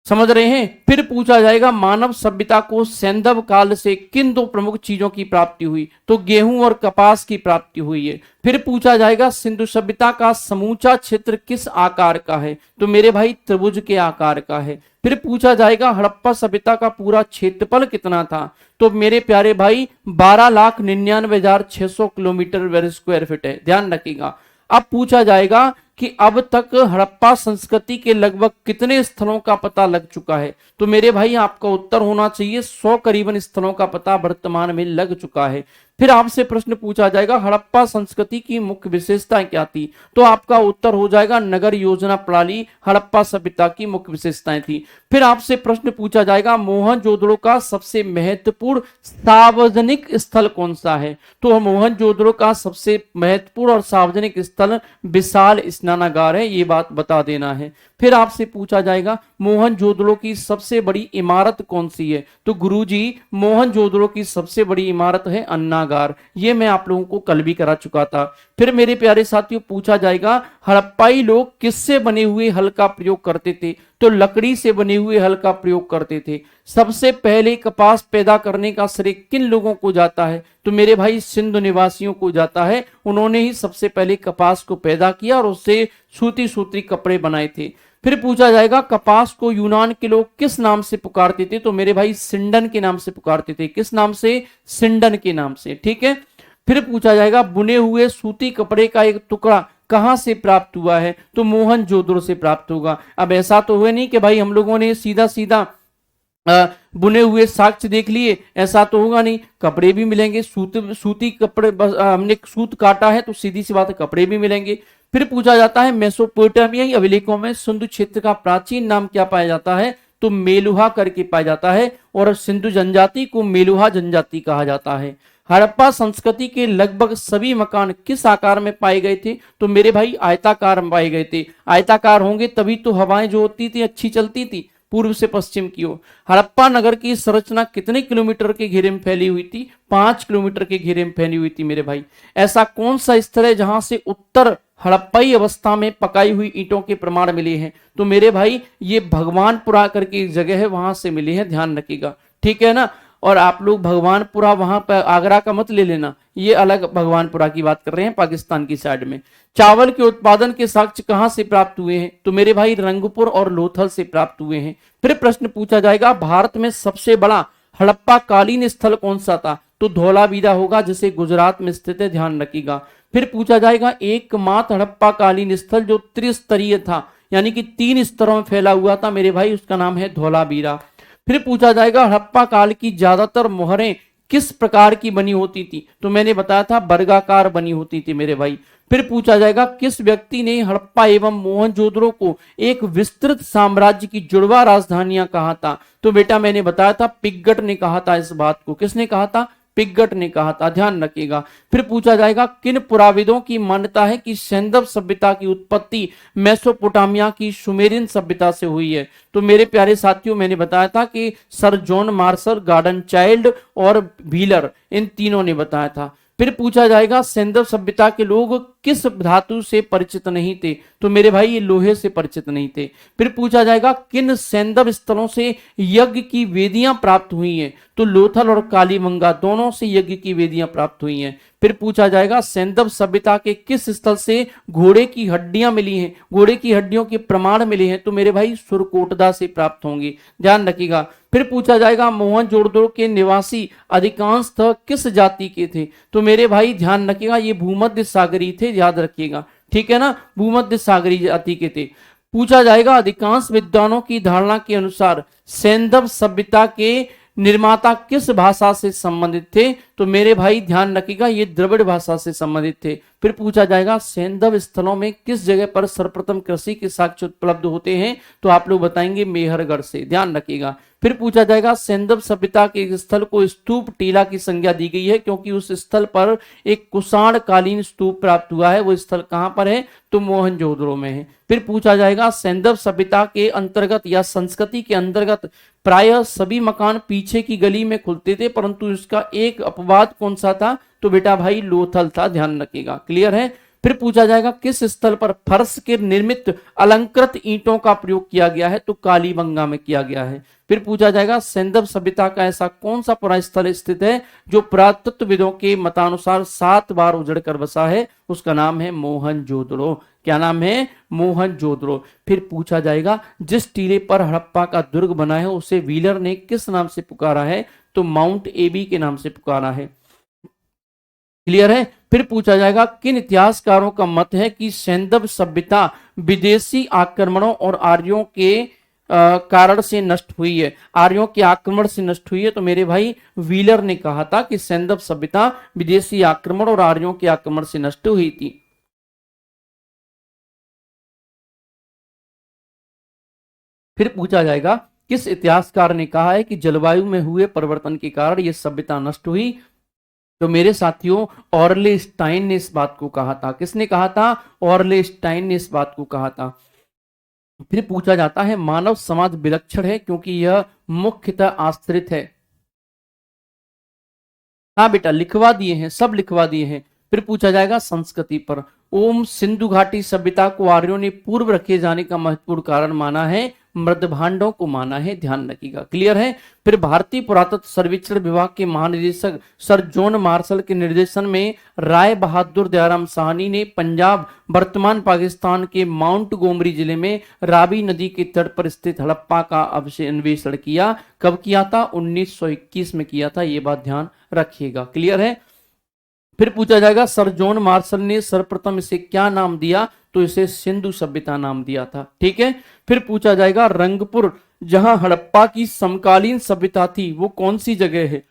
समझ रहे हैं। फिर पूछा जाएगा मानव सभ्यता को सैंधव काल से किन दो प्रमुख चीजों की प्राप्ति हुई? तो गेहूं और कपास की प्राप्ति हुई है। फिर पूछा जाएगा सिंधु सभ्यता का समूचा क्षेत्र किस आकार का है? तो मेरे भाई त्रिभुज के आकार का है। फिर पूछा जाएगा हड़प्पा सभ्यता का पूरा क्षेत्रफल कितना था? तो मेरे प्यारे भाई 12,99,600 किलोमीटर स्क्वायर फीट है, ध्यान रखिएगा। अब पूछा जाएगा कि अब तक हड़प्पा संस्कृति के लगभग कितने स्थलों का पता लग चुका है? तो मेरे भाई आपका उत्तर होना चाहिए 100 करीबन स्थलों का पता वर्तमान में लग चुका है। फिर आपसे प्रश्न पूछा जाएगा हड़प्पा संस्कृति की मुख्य विशेषताएं क्या थी? तो आपका उत्तर हो जाएगा नगर योजना प्रणाली हड़प्पा सभ्यता की मुख्य विशेषताएं थी। फिर आपसे प्रश्न पूछा जाएगा मोहनजोदड़ो का सबसे महत्वपूर्ण सार्वजनिक स्थल कौन सा है? तो मोहनजोदड़ो का सबसे महत्वपूर्ण और सार्वजनिक स्थल विशाल स्नानागार है, ये बात बता देना है। फिर आपसे पूछा जाएगा मोहनजोदड़ो की सबसे बड़ी इमारत कौन सी है? तो गुरुजी मोहनजोदड़ो की सबसे बड़ी इमारत है अन्नागार, ये मैं आप लोगों को कल भी करा चुका था। फिर मेरे प्यारे साथियों पूछा जाएगा हड़प्पाई लोग किससे बने हुए हल का प्रयोग करते थे? तो लकड़ी से बने हुए हल का प्रयोग करते थे। सबसे पहले कपास पैदा करने का श्रेय किन लोगों को जाता है? तो मेरे भाई सिंधु निवासियों को जाता है। उन्होंने ही सबसे पहले कपास को पैदा किया और उससे सूती सूती कपड़े बनाए थे। फिर पूछा जाएगा कपास को यूनान के लोग किस नाम से पुकारते थे? तो मेरे भाई सिंडन के नाम से पुकारते थे। किस नाम से? सिंडन के नाम से, ठीक है। फिर पूछा जाएगा बुने हुए सूती कपड़े का एक टुकड़ा कहां से प्राप्त हुआ है? तो मोहनजोदड़ो से प्राप्त होगा। अब ऐसा तो हुआ नहीं कि भाई हम लोगों ने सीधा सीधा बुने हुए साक्ष्य देख लिए, ऐसा तो होगा नहीं। कपड़े भी मिलेंगे, सूती कपड़े, हमने सूत काटा है तो सीधी सी बात है कपड़े भी मिलेंगे। फिर पूछा जाता है मेसोपोटामियाई अभिलेखों में सिंधु क्षेत्र का प्राचीन नाम क्या पाया जाता है? तो मेलुहा करके पाया जाता है और सिंधु जनजाति को मेलुहा जनजाति कहा जाता है। हड़प्पा संस्कृति के लगभग सभी मकान किस आकार में पाए गए थे? तो मेरे भाई आयताकार में पाए गए थे। आयताकार होंगे तभी तो हवाएं जो होती थी अच्छी चलती थी पूर्व से पश्चिम की ओर। हड़प्पा नगर की संरचना कितने किलोमीटर के घेरे में फैली हुई थी? 5 किलोमीटर के घेरे में फैली हुई थी मेरे भाई। ऐसा कौन सा स्थल है जहां से उत्तर हड़प्पाई अवस्था में पकाई हुई ईंटों के प्रमाण मिले हैं? तो मेरे भाई ये भगवानपुरा करके एक जगह है, वहां से मिले हैं, ध्यान रखिएगा, ठीक है ना। और आप लोग भगवानपुरा वहां पर आगरा का मत ले लेना, ये अलग भगवानपुरा की बात कर रहे हैं पाकिस्तान की साइड में। चावल के उत्पादन के साक्ष्य कहां से प्राप्त हुए हैं? तो मेरे भाई रंगपुर और लोथल से प्राप्त हुए हैं। फिर प्रश्न पूछा जाएगा भारत में सबसे बड़ा हड़प्पा कालीन स्थल कौन सा था? तो धौलावीरा होगा, जिसे गुजरात में स्थित है, ध्यान रखिएगा। फिर पूछा जाएगा एकमात्र हड़प्पा कालीन स्थल जो त्रिस्तरीय था, यानी कि 3 स्तरों में फैला हुआ था मेरे भाई, उसका नाम है धौलावीरा। फिर पूछा जाएगा हड़प्पा काल की ज्यादातर मोहरें किस प्रकार की बनी होती थी? तो मैंने बताया था वर्गाकार बनी होती थी मेरे भाई। फिर पूछा जाएगा किस व्यक्ति ने हड़प्पा एवं मोहनजोदड़ो को एक विस्तृत साम्राज्य की जुड़वा राजधानियां कहा था? तो बेटा मैंने बताया था पिग्गट ने कहा था इस बात को। किसने कहा था? पिग्गट ने कहा था, ध्यान रखिएगा। फिर पूछा जाएगा किन पुराविदों की मान्यता है कि सैंधव सभ्यता की उत्पत्ति मेसोपोटामिया की सुमेरियन सभ्यता से हुई है? तो मेरे प्यारे साथियों मैंने बताया था कि sir John Marshall, garden child और व्हीलर, इन तीनों ने बताया था। फिर पूछा जाएगा सैंधव सभ्यता के लोग किस धातु से परिचित नहीं थे? तो मेरे भाई ये लोहे से परिचित नहीं थे। फिर पूछा जाएगा किन सैंधव स्थलों से यज्ञ की वेदियां प्राप्त हुई हैं? तो लोथल और कालीबंगा दोनों से यज्ञ की वेदियां प्राप्त हुई हैं। फिर पूछा जाएगा सैंधव सभ्यता के किस स्थल से घोड़े की हड्डियां मिली हैं, घोड़े की हड्डियों के प्रमाण मिले हैं? तो मेरे भाई सुरकोटदा से प्राप्त होंगे, ध्यान रखिएगा। फिर पूछा जाएगा मोहनजोदड़ो के निवासी अधिकांशतः किस जाति के थे? तो मेरे भाई ध्यान रखिएगा ये भूमध्य सागरी थे, याद रखिएगा, ठीक है ना, भूमध्य सागरी जाति के थे। पूछा जाएगा अधिकांश विद्वानों की धारणा के अनुसार सैंधव सभ्यता के निर्माता किस भाषा से संबंधित थे? तो मेरे भाई ध्यान रखिएगा ये द्रविड़ भाषा से संबंधित थे। फिर पूछा जाएगा सैंधव स्थलों में किस जगह पर सर्वप्रथम कृषि के साक्ष्य उपलब्ध होते हैं? तो आप लोग बताएंगे मेहरगढ़ से, ध्यान रखिएगा। फिर पूछा जाएगा सैंधव सभ्यता के एक स्थल को स्तूप टीला की संज्ञा दी गई है क्योंकि उस स्थल पर एक कुषाण कालीन स्तूप प्राप्त हुआ है। वो स्थल कहां पर है? तो मोहनजोदड़ो में है। फिर पूछा जाएगा सैंधव सभ्यता के अंतर्गत या संस्कृति के अंतर्गत प्रायः सभी मकान पीछे की गली में खुलते थे, परंतु इसका एक अपवाद कौन सा था? तो बेटा भाई लोथल था, ध्यान रखिएगा, क्लियर है। फिर पूछा जाएगा किस स्थल पर फर्श के निर्मित अलंकृत ईंटों का प्रयोग किया गया है? तो कालीबंगा में किया गया है। फिर पूछा जाएगा सैंधव सभ्यता का ऐसा कौन सा पुरा स्थल स्थित है जो पुरातत्वविदों के मतानुसार 7 बार उजड़कर बसा है? उसका नाम है मोहनजोदड़ो। क्या नाम है? मोहनजोदड़ो। फिर पूछा जाएगा जिस टीले पर हड़प्पा का दुर्ग बना है उसे व्हीलर ने किस नाम से पुकारा है? तो माउंट एबी के नाम से पुकारा है, क्लियर है। फिर पूछा जाएगा किन इतिहासकारों का मत है कि सैंधव सभ्यता विदेशी आक्रमणों और आर्यों के कारण से नष्ट हुई है, आर्यों के आक्रमण से नष्ट हुई है? तो मेरे भाई व्हीलर ने कहा था कि सैंधव सभ्यता विदेशी आक्रमण और आर्यों के आक्रमण से नष्ट हुई थी। फिर पूछा जाएगा किस इतिहासकार ने कहा है कि जलवायु में हुए परिवर्तन के कारण यह सभ्यता नष्ट हुई? तो मेरे साथियों ऑर्ले स्टाइन ने इस बात को कहा था। किसने कहा था? ऑर्ले स्टाइन ने इस बात को कहा था। फिर पूछा जाता है मानव समाज विलक्षण है क्योंकि यह मुख्यतः आश्रित है। हाँ बेटा लिखवा दिए हैं, सब लिखवा दिए हैं। फिर पूछा जाएगा संस्कृति पर। ओम सिंधु घाटी सभ्यता को आर्यों ने पूर्व रखे जाने का महत्वपूर्ण कारण माना है, मृदभांडों को माना है, ध्यान रखिएगा, क्लियर है। फिर भारतीय पुरातत्व सर्वेक्षण विभाग के महानिदेशक सर जॉन मार्शल के निर्देशन में राय बहादुर दयाराम साहनी ने पंजाब वर्तमान पाकिस्तान के माउंट गोमरी जिले में रावी नदी के तट पर स्थित हड़प्पा का अन्वेषण किया। कब किया था? 1921 में किया था, ये बात ध्यान रखिएगा, क्लियर है। फिर पूछा जाएगा सर जॉन मार्शल ने सर्वप्रथम इसे क्या नाम दिया? तो इसे सिंधु सभ्यता नाम दिया था, ठीक है। फिर पूछा जाएगा रंगपुर जहां हड़प्पा की समकालीन सभ्यता थी वो कौन सी जगह है?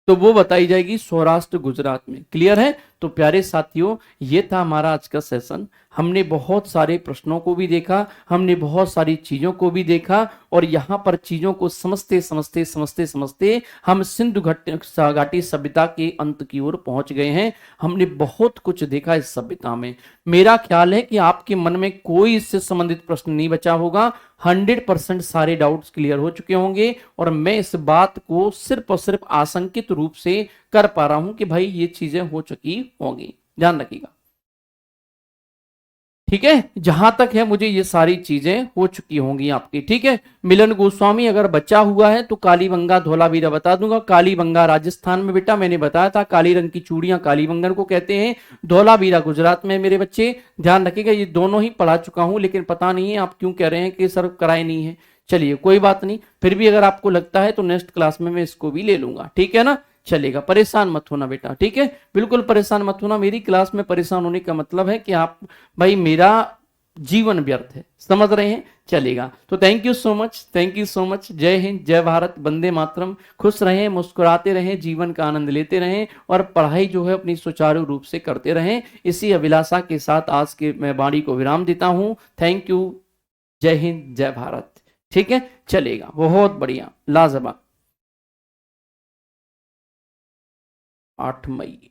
तो वो बताई जाएगी सौराष्ट्र गुजरात में, क्लियर है। तो प्यारे साथियों ये था हमारा आज का सेशन। हमने बहुत सारे प्रश्नों को भी देखा, हमने बहुत सारी चीजों को भी देखा, और यहाँ पर चीजों को समझते समझते समझते समझते हम सिंधु घाटी सभ्यता के अंत की ओर पहुंच गए हैं। हमने बहुत कुछ देखा इस सभ्यता में। मेरा ख्याल है कि आपके मन में कोई इससे संबंधित प्रश्न नहीं बचा होगा। 100% सारे डाउट्स क्लियर हो चुके होंगे, और मैं इस बात को सिर्फ और सिर्फ आशंकित रूप से कर पा रहा हूं कि भाई ये चीजें हो चुकी होंगी। ध्यान रखिएगा, ठीक है। जहां तक है मुझे ये सारी चीजें हो चुकी होंगी आपकी, ठीक है। मिलन गोस्वामी अगर बचा हुआ है तो कालीबंगा धौलावीरा बता दूंगा। कालीबंगा राजस्थान में बेटा, मैंने बताया था, काली रंग की चूड़ियां कालीबंगन को कहते हैं। धौलावीरा गुजरात में मेरे बच्चे, ध्यान रखिएगा। ये दोनों ही पढ़ा चुका हूं, लेकिन पता नहीं है आप क्यों कह रहे हैं कि सर कराए नहीं है। चलिए कोई बात नहीं, फिर भी अगर आपको लगता है तो नेक्स्ट क्लास में मैं इसको भी ले लूंगा, ठीक है ना। चलेगा, परेशान मत होना बेटा, ठीक है। बिल्कुल परेशान मत होना। मेरी क्लास में परेशान होने का मतलब है कि आप, भाई मेरा जीवन व्यर्थ है, समझ रहे हैं। चलेगा, तो thank you so much, thank you so much. जय हिंद, जय भारत, वंदे मातरम। खुश रहें, मुस्कुराते रहें, जीवन का आनंद लेते रहें, और पढ़ाई जो है अपनी सुचारू रूप से करते रहें। इसी अभिलाषा के साथ आज के मैं वाणी को विराम देता हूं। Thank you. जय हिंद, जय भारत। ठीक है, चलेगा, बहुत बढ़िया, लाजवाब। 8 मई।